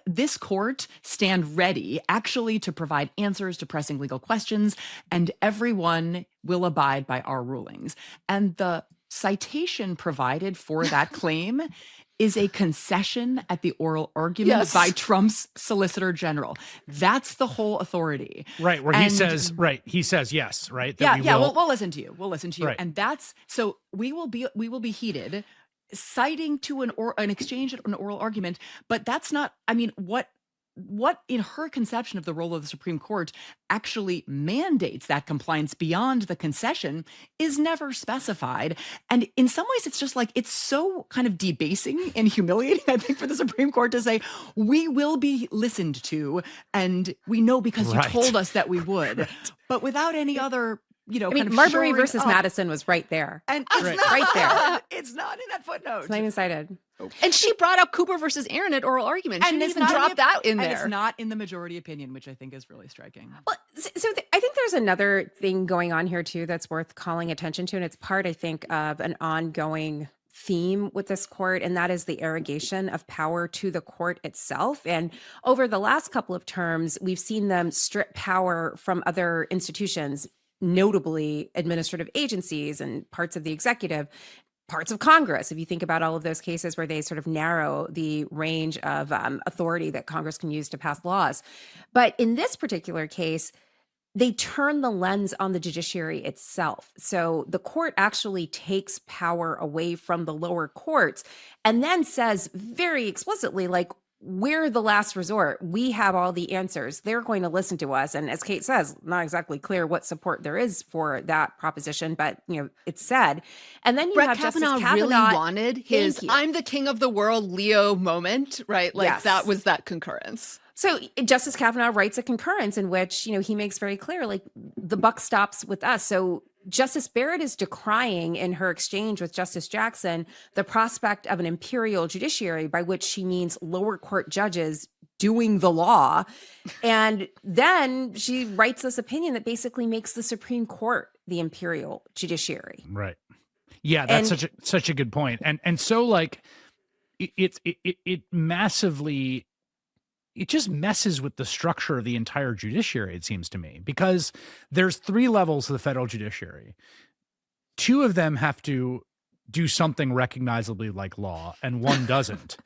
Speaker 2: this court stand ready actually to provide answers to pressing legal questions, and everyone will abide by our rulings. And the citation provided for that claim is a concession at the oral argument by Trump's Solicitor General. That's the whole authority.
Speaker 1: Right, where he says yes, right?
Speaker 2: That we'll listen to you. We'll listen to you.
Speaker 1: Right.
Speaker 2: And that's, so we will be heated, citing to an exchange, an oral argument, but that's not, I mean, what in her conception of the role of the Supreme Court actually mandates that compliance beyond the concession is never specified. And in some ways, it's just like, it's so kind of debasing and humiliating, I think, for the Supreme Court to say, we will be listened to, and we know because you told us that we would, but without any other, you know, kind of
Speaker 3: Marbury versus Madison was right there.
Speaker 2: And it's not
Speaker 3: right there.
Speaker 2: It's not in that footnote.
Speaker 3: It's not even cited.
Speaker 4: And she brought up Cooper versus Aaron at oral argument. She didn't even drop that in there.
Speaker 2: And it's not in the majority opinion, which I think is really striking.
Speaker 3: Well, I think there's another thing going on here too that's worth calling attention to, and it's part, I think, of an ongoing theme with this court, and that is the arrogation of power to the court itself. And over the last couple of terms, we've seen them strip power from other institutions, notably administrative agencies and parts of the executive, parts of Congress. If you think about all of those cases where they sort of narrow the range of authority that Congress can use to pass laws. But in this particular case, they turn the lens on the judiciary itself. So the court actually takes power away from the lower courts and then says very explicitly, like, we're the last resort. We have all the answers. They're going to listen to us. And as Kate says, not exactly clear what support there is for that proposition, but you know, it's said. And then you
Speaker 4: Brett
Speaker 3: have
Speaker 4: Kavanaugh
Speaker 3: Justice Kavanaugh
Speaker 4: really wanted his "I'm the king of the world" Leo moment, right? Like that was that concurrence.
Speaker 3: So Justice Kavanaugh writes a concurrence in which, you know, he makes very clear, like, the buck stops with us. So Justice Barrett is decrying in her exchange with Justice Jackson the prospect of an imperial judiciary, by which she means lower court judges doing the law. And then she writes this opinion that basically makes the Supreme Court the imperial judiciary.
Speaker 1: Right. Yeah, that's such a good point. And so, like, it massively, it just messes with the structure of the entire judiciary, it seems to me, because there's 3 levels of the federal judiciary. 2 of them have to do something recognizably like law, and 1 doesn't.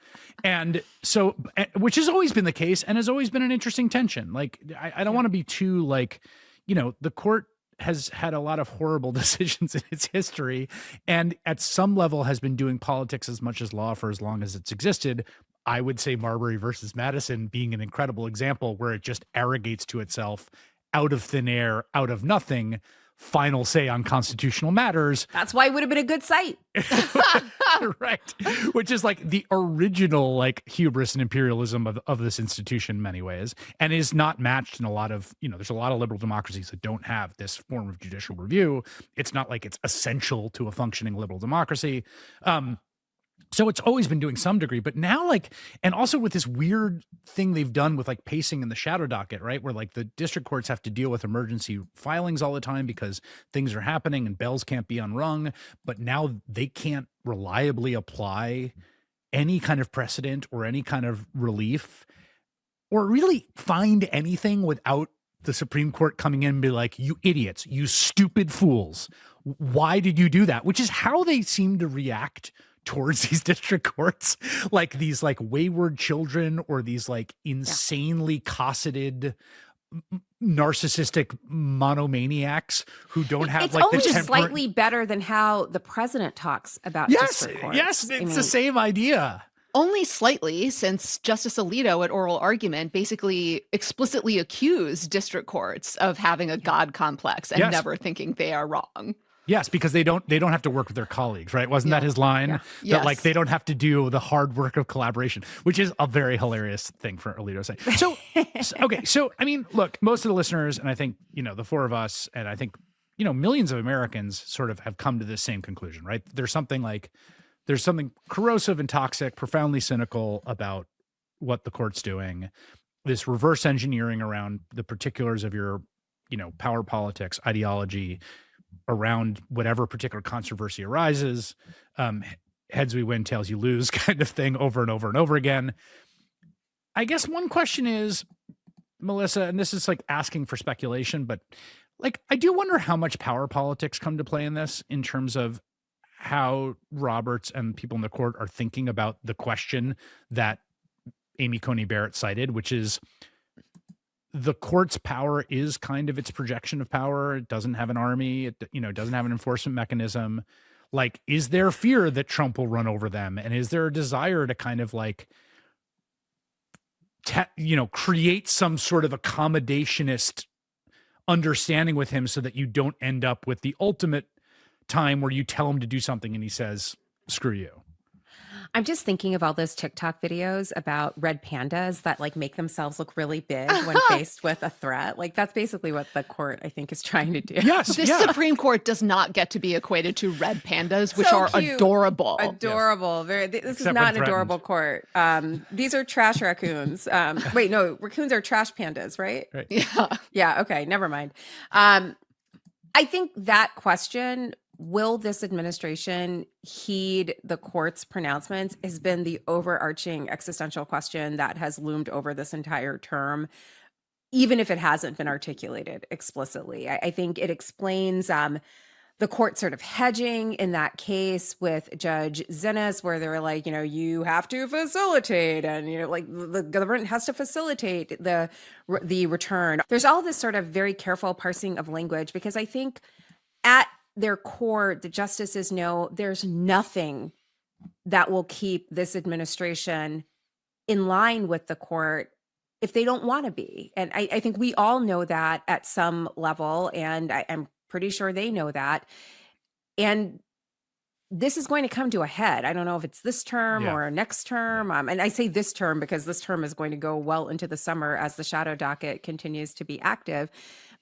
Speaker 1: And so, which has always been the case and has always been an interesting tension. Like, I don't want to be too, like, you know, the court has had a lot of horrible decisions in its history, and at some level has been doing politics as much as law for as long as it's existed. I would say Marbury versus Madison being an incredible example where it just arrogates to itself out of thin air, out of nothing, final say on constitutional matters.
Speaker 3: That's why it would have been a good site.
Speaker 1: Right. Which is like the original, like, hubris and imperialism of this institution in many ways, and is not matched in a lot of, you know, there's a lot of liberal democracies that don't have this form of judicial review. It's not like it's essential to a functioning liberal democracy. So it's always been doing some degree, but now, like, and also with this weird thing they've done with, like, pacing in the shadow docket, right? Where, like, the district courts have to deal with emergency filings all the time because things are happening and bells can't be unrung. But now they can't reliably apply any kind of precedent or any kind of relief or really find anything without the Supreme Court coming in and be like, you idiots, you stupid fools. Why did you do that? Which is how they seem to react towards these district courts, like these, like, wayward children or these, like, insanely cosseted, narcissistic monomaniacs who don't have,
Speaker 3: it's
Speaker 1: like,
Speaker 3: only
Speaker 1: the
Speaker 3: slightly better than how the president talks about district courts.
Speaker 1: Yes, it's the same idea.
Speaker 4: Only slightly, since Justice Alito at oral argument basically explicitly accused district courts of having a God complex and never thinking they are wrong.
Speaker 1: Yes, because they don't have to work with their colleagues, right? Wasn't that his line?
Speaker 4: Yeah.
Speaker 1: That, like, they don't have to do the hard work of collaboration, which is a very hilarious thing for Alito to say. So, okay. So, I mean, look, most of the listeners, and I think, you know, the 4 of us, and I think, you know, millions of Americans sort of have come to this same conclusion, right? There's something corrosive and toxic, profoundly cynical about what the court's doing. This reverse engineering around the particulars of your, you know, power politics, ideology, around whatever particular controversy arises, heads we win, tails you lose kind of thing over and over and over again. I guess one question is, Melissa, and this is like asking for speculation, but, like, I do wonder how much power politics come to play in this, in terms of how Roberts and people in the court are thinking about the question that Amy Coney Barrett cited, which is the court's power is kind of its projection of power. It doesn't have an army. It, doesn't have an enforcement mechanism. Like, is there fear that Trump will run over them? And is there a desire to kind of like, create some sort of accommodationist understanding with him so that you don't end up with the ultimate time where you tell him to do something and he says, screw you?
Speaker 3: I'm just thinking of all those TikTok videos about red pandas that like make themselves look really big when faced with a threat. Like that's basically what the court, I think, is trying to do.
Speaker 1: Yes.
Speaker 4: The Supreme Court does not get to be equated to red pandas, which
Speaker 3: So
Speaker 4: are
Speaker 3: cute.
Speaker 4: Adorable.
Speaker 3: Adorable. Very. This
Speaker 1: Except
Speaker 3: is
Speaker 1: when
Speaker 3: not an
Speaker 1: threatened.
Speaker 3: adorable court. These are trash raccoons. Wait, no, raccoons are trash pandas, right?
Speaker 1: Right.
Speaker 4: Yeah.
Speaker 3: Yeah. Okay. Never mind. I think that question, will this administration heed the court's pronouncements, has been the overarching existential question that has loomed over this entire term, even if it hasn't been articulated explicitly. I think it explains the court sort of hedging in that case with Judge Zinnes, where they were like, you have to facilitate, and like the government has to facilitate the return. There's all this sort of very careful parsing of language, because I think at their core, the justices know there's nothing that will keep this administration in line with the court if they don't want to be. And I think we all know that at some level, and I'm pretty sure they know that. And this is going to come to a head. I don't know if it's this term or next term. And I say this term because this term is going to go well into the summer as the shadow docket continues to be active.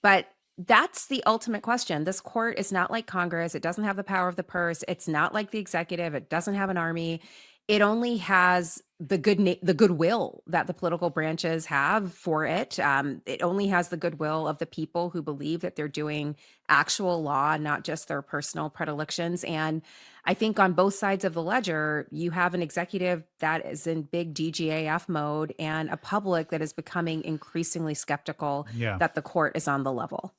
Speaker 3: But that's the ultimate question. This court is not like Congress. It doesn't have the power of the purse. It's not like the executive. It doesn't have an army. It only has the goodwill that the political branches have for it. It only has the goodwill of the people who believe that they're doing actual law, not just their personal predilections. And I think on both sides of the ledger, you have an executive that is in big DGAF mode and a public that is becoming increasingly skeptical that the court is on the level.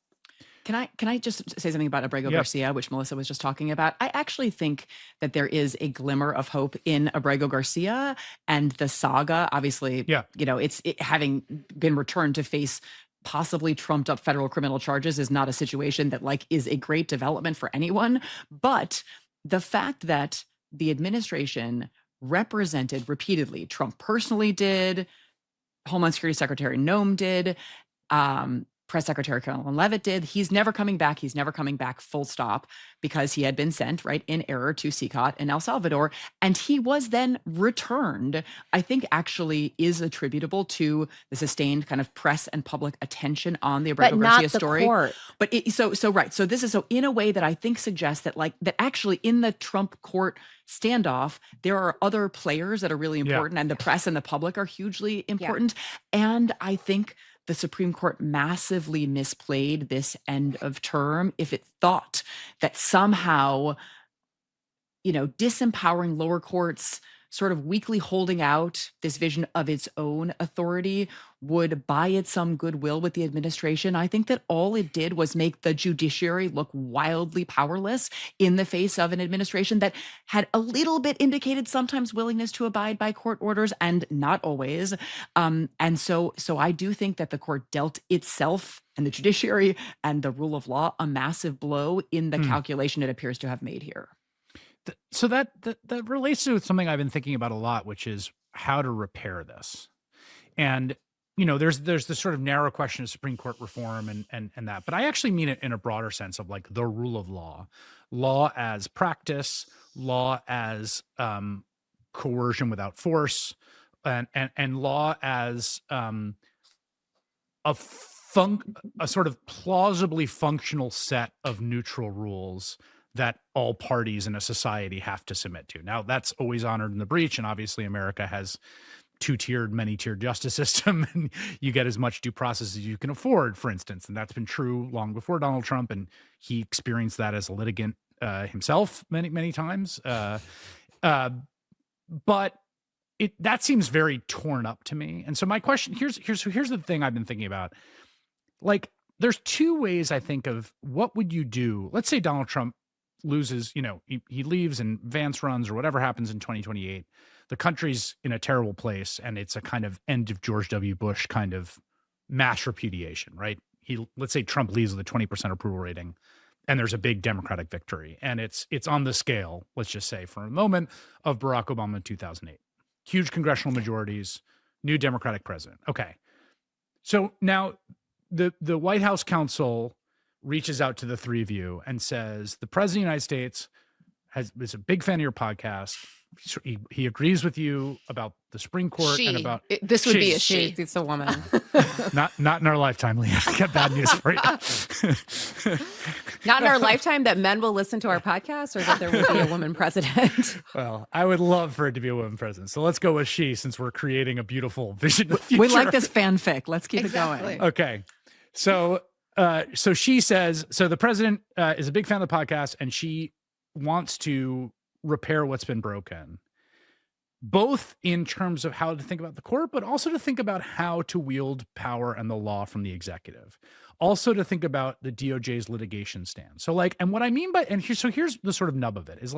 Speaker 2: Can I just say something about Abrego Garcia, which Melissa was just talking about? I actually think that there is a glimmer of hope in Abrego Garcia and the saga. Obviously, it's having been returned to face possibly trumped up federal criminal charges is not a situation that like is a great development for anyone. But the fact that the administration represented repeatedly, Trump personally did, Homeland Security Secretary Noem did, Press Secretary Carolyn Leavitt did. He's never coming back. He's never coming back, full stop, because he had been sent, right, in error to CICOT in El Salvador. And he was then returned, I think actually is attributable to the sustained kind of press and public attention on the Abrego Garcia story.
Speaker 3: Court.
Speaker 2: But so this is so in a way that I think suggests that that actually in the Trump court standoff, there are other players that are really important, and the press and the public are hugely important. And I think the Supreme Court massively misplayed this end of term if it thought that somehow, disempowering lower courts, sort of weakly holding out this vision of its own authority would buy it some goodwill with the administration. I think that all it did was make the judiciary look wildly powerless in the face of an administration that had a little bit indicated sometimes willingness to abide by court orders and not always. And so I do think that the court dealt itself and the judiciary and the rule of law a massive blow in the calculation it appears to have made here.
Speaker 1: So that relates to something I've been thinking about a lot, which is how to repair this. And, there's this sort of narrow question of Supreme Court reform and that, but I actually mean it in a broader sense of like the rule of law as practice, law as coercion without force, and law as a sort of plausibly functional set of neutral rules that all parties in a society have to submit to. Now, that's always honored in the breach, and obviously America has many-tiered justice system, and you get as much due process as you can afford, for instance, and that's been true long before Donald Trump, and he experienced that as a litigant himself many times. But that seems very torn up to me. And so my question, here's the thing I've been thinking about. Like, there's two ways I think of what would you do. Let's say Donald Trump loses, he leaves and Vance runs or whatever happens in 2028, the country's in a terrible place, and it's a kind of end of George W. Bush kind of mass repudiation, right? Let's say Trump leaves with a 20% approval rating, and there's a big Democratic victory, and it's on the scale, let's just say for a moment, of Barack Obama in 2008. Huge congressional majorities, new Democratic president. Okay. So now the White House counsel reaches out to the three of you and says, the president of the United States is a big fan of your podcast. He agrees with you about the Supreme Court and about
Speaker 4: this would be a she.
Speaker 3: It's a woman.
Speaker 1: not in our lifetime, Leah. I got bad news for you.
Speaker 3: Not in our lifetime that men will listen to our podcast, or that there will be a woman president.
Speaker 1: Well, I would love for it to be a woman president. So let's go with she, since we're creating a beautiful vision of the future.
Speaker 2: We like this fanfic. Let's keep it going.
Speaker 1: Okay. So she says, so the president is a big fan of the podcast, and she wants to repair what's been broken, both in terms of how to think about the court, but also to think about how to wield power and the law from the executive. Also to think about the DOJ's litigation stance. So and what I mean by, here's the sort of nub of it is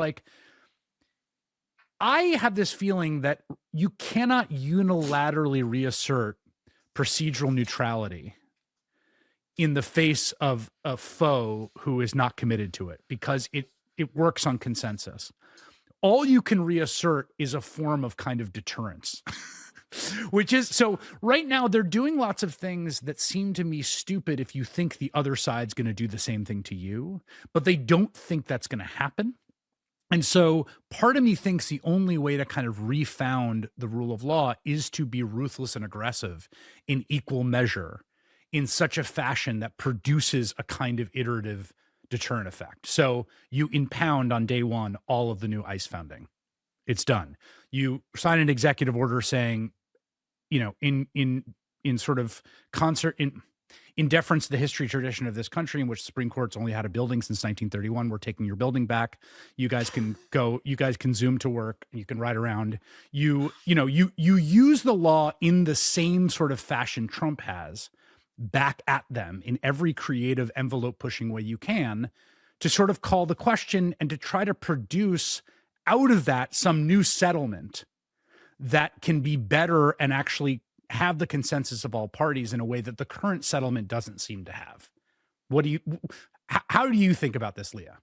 Speaker 1: I have this feeling that you cannot unilaterally reassert procedural neutrality in the face of a foe who is not committed to it, because it works on consensus. All you can reassert is a form of kind of deterrence, which is, so right now they're doing lots of things that seem to me stupid if you think the other side's going to do the same thing to you, but they don't think that's going to happen. And so part of me thinks the only way to kind of refound the rule of law is to be ruthless and aggressive in equal measure, in such a fashion that produces a kind of iterative deterrent effect. So you impound on day one all of the new ICE funding. It's done. You sign an executive order saying, in sort of concert, in deference to the history tradition of this country, in which the Supreme Court's only had a building since 1931, we're taking your building back. You guys can Zoom to work, and you can ride around. You use the law in the same sort of fashion Trump has, back at them in every creative envelope pushing way you can, to sort of call the question and to try to produce out of that some new settlement that can be better and actually have the consensus of all parties in a way that the current settlement doesn't seem to have. How do you think about this, Leah?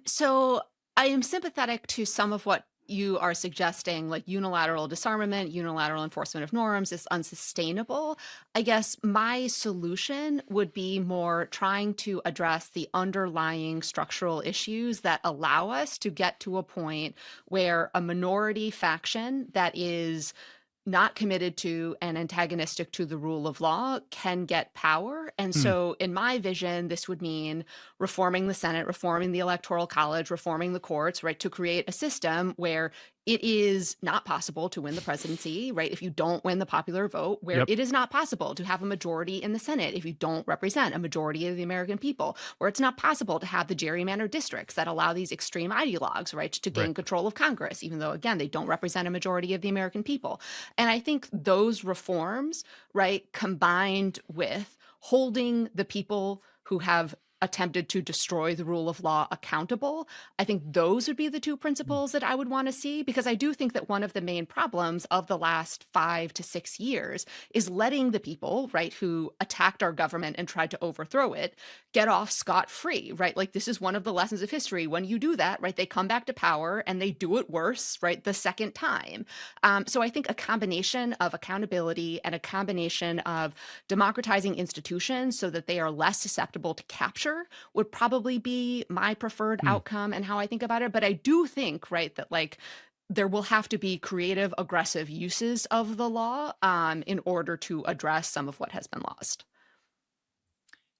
Speaker 4: So I am sympathetic to some of what you are suggesting, like unilateral disarmament, unilateral enforcement of norms is unsustainable. I guess my solution would be more trying to address the underlying structural issues that allow us to get to a point where a minority faction that is not committed to and antagonistic to the rule of law can get power. And so in my vision, this would mean reforming the Senate, reforming the Electoral College, reforming the courts, right, to create a system where it is not possible to win the presidency, right? If you don't win the popular vote, where it is not possible to have a majority in the Senate if you don't represent a majority of the American people, where it's not possible to have the gerrymandered districts that allow these extreme ideologues, right, to gain control of Congress, even though, again, they don't represent a majority of the American people. And I think those reforms, right, combined with holding the people who have attempted to destroy the rule of law accountable, I think those would be the two principles that I would want to see, because I do think that one of the main problems of the last 5 to 6 years is letting the people, right, who attacked our government and tried to overthrow it get off scot-free, right? Like, this is one of the lessons of history. When you do that, right, they come back to power and they do it worse, right, the second time. So I think a combination of accountability and a combination of democratizing institutions so that they are less susceptible to capture would probably be my preferred outcome and how I think about it. But I do think, right, that there will have to be creative, aggressive uses of the law in order to address some of what has been lost.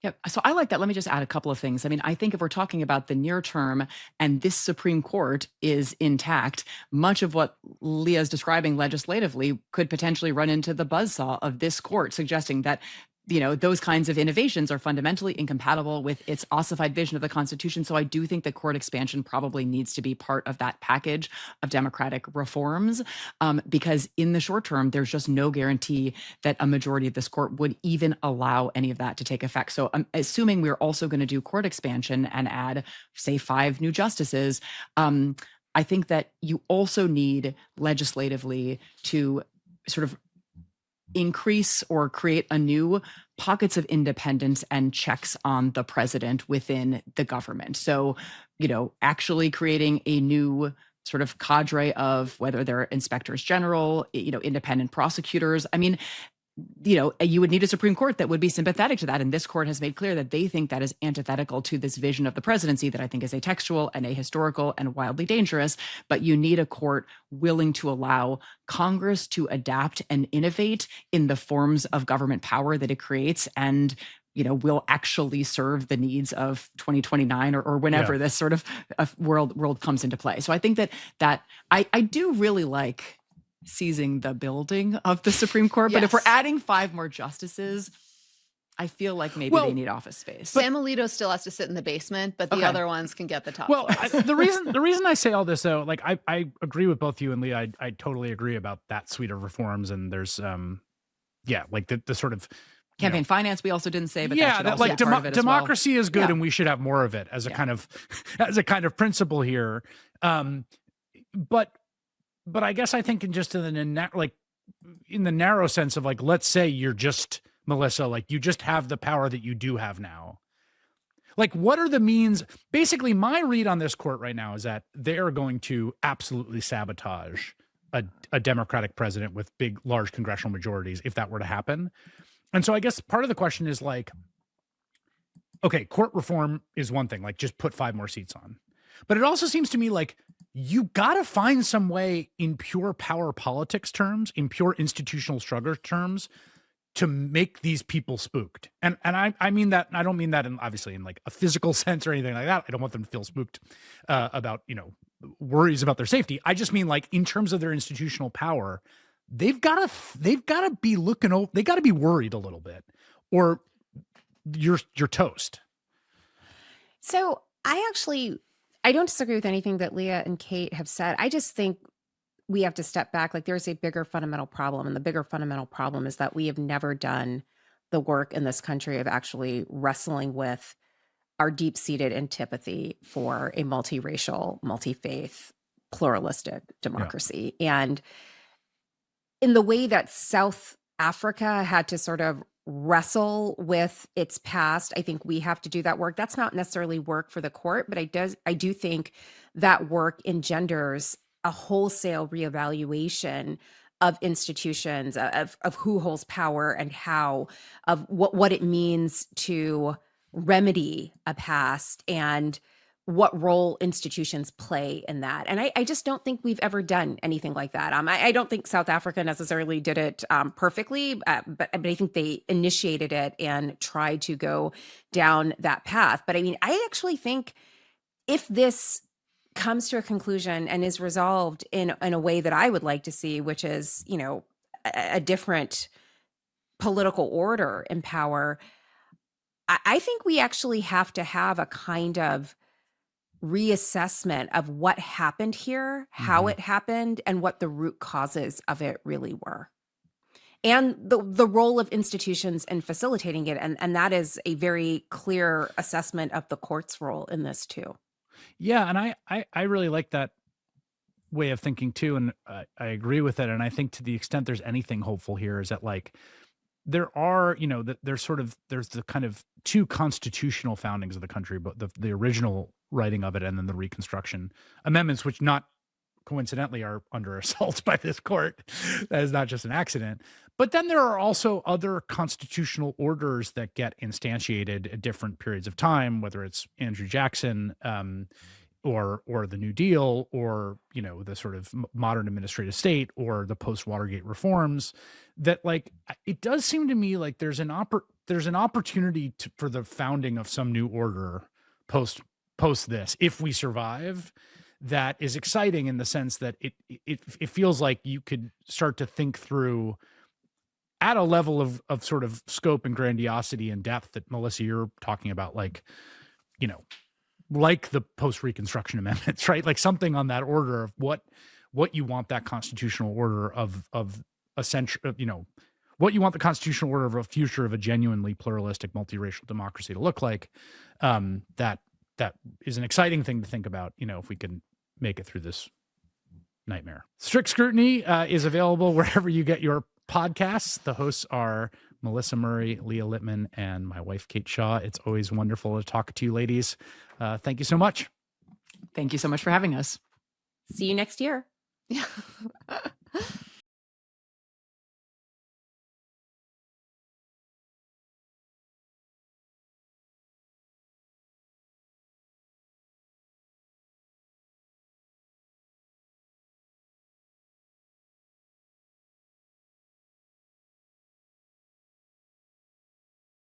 Speaker 2: Yeah, so I like that. Let me just add a couple of things. I mean, I think if we're talking about the near term and this Supreme Court is intact, much of what Leah's describing legislatively could potentially run into the buzzsaw of this court, suggesting that those kinds of innovations are fundamentally incompatible with its ossified vision of the Constitution. So I do think that court expansion probably needs to be part of that package of democratic reforms, because in the short term, there's just no guarantee that a majority of this court would even allow any of that to take effect. So I'm assuming we're also going to do court expansion and add, say, 5 new justices. I think that you also need legislatively to sort of increase or create anew pockets of independence and checks on the president within the government. So, actually creating a new sort of cadre of, whether they're inspectors general, independent prosecutors. I mean, you would need a Supreme Court that would be sympathetic to that. And this court has made clear that they think that is antithetical to this vision of the presidency that I think is atextual and ahistorical and wildly dangerous. But you need a court willing to allow Congress to adapt and innovate in the forms of government power that it creates, and will actually serve the needs of 2029 or whenever this sort of world comes into play. So I think that I do really like seizing the building of the Supreme Court. But if we're adding 5 more justices, I feel like maybe they need office space.
Speaker 4: Sam Alito still has to sit in the basement, but the other ones can get the top.
Speaker 1: Well, the reason I say all this, though, like I agree with both you and Leah. I totally agree about that suite of reforms. And there's like the sort of
Speaker 2: campaign finance we also didn't say, but
Speaker 1: democracy is good, and we should have more of it as a kind of principle here. But I guess I think in the narrow sense of, like, let's say you're just Melissa, like you just have the power that you do have now. Like, what are the means? Basically, my read on this court right now is that they are going to absolutely sabotage a Democratic president with large congressional majorities if that were to happen. And so I guess part of the question is, like, okay, court reform is one thing, like just put 5 more seats on. But it also seems to me like you got to find some way in pure power politics terms, in pure institutional struggle terms, to make these people spooked. And I mean that, I don't mean that obviously in like a physical sense or anything like that. I don't want them to feel spooked about, worries about their safety. I just mean, like, in terms of their institutional power, they've got to be looking over, they got to be worried a little bit, or you're toast.
Speaker 3: So I don't disagree with anything that Leah and Kate have said. I just think we have to step back. Like, there's a bigger fundamental problem. And the bigger fundamental problem is that we have never done the work in this country of actually wrestling with our deep-seated antipathy for a multiracial, multi-faith, pluralistic democracy. Yeah. And in the way that South Africa had to sort of wrestle with its past, I think we have to do that work. That's not necessarily work for the court, but I do think that work engenders a wholesale reevaluation of institutions, of who holds power and how, of what it means to remedy a past and what role institutions play in that. And I just don't think we've ever done anything like that. I don't think South Africa necessarily did it perfectly, but I think they initiated it and tried to go down that path. But I mean, I actually think if this comes to a conclusion and is resolved in a way that I would like to see, which is, a different political order in power, I think we actually have to have a kind of reassessment of what happened here, how it happened, and what the root causes of it really were. And the role of institutions in facilitating it. And that is a very clear assessment of the court's role in this too.
Speaker 1: Yeah. And I really like that way of thinking too. And I agree with it. And I think to the extent there's anything hopeful here is that, like, there are, there's the kind of 2 constitutional foundings of the country, but the original writing of it and then the Reconstruction amendments, which not coincidentally are under assault by this court. That is not just an accident. But then there are also other constitutional orders that get instantiated at different periods of time, whether it's Andrew Jackson, or the New Deal, or, the sort of modern administrative state, or the post-Watergate reforms, that, like, it does seem to me like there's an opportunity for the founding of some new order post this, if we survive, that is exciting in the sense that it feels like you could start to think through at a level of sort of scope and grandiosity and depth that, Melissa, you're talking about, like, you know, like the post-Reconstruction amendments, right? Like something on that order of what you want that constitutional order of a century, you know, what you want the constitutional order of a future of a genuinely pluralistic multiracial democracy to look like. That is an exciting thing to think about, you know, if we can make it through this nightmare. Strict Scrutiny is available wherever you get your podcasts. The hosts are Melissa Murray, Leah Littman, and my wife, Kate Shaw. It's always wonderful to talk to you ladies. Thank you so much.
Speaker 2: Thank you so much for having us.
Speaker 3: See you next year.
Speaker 4: Yeah.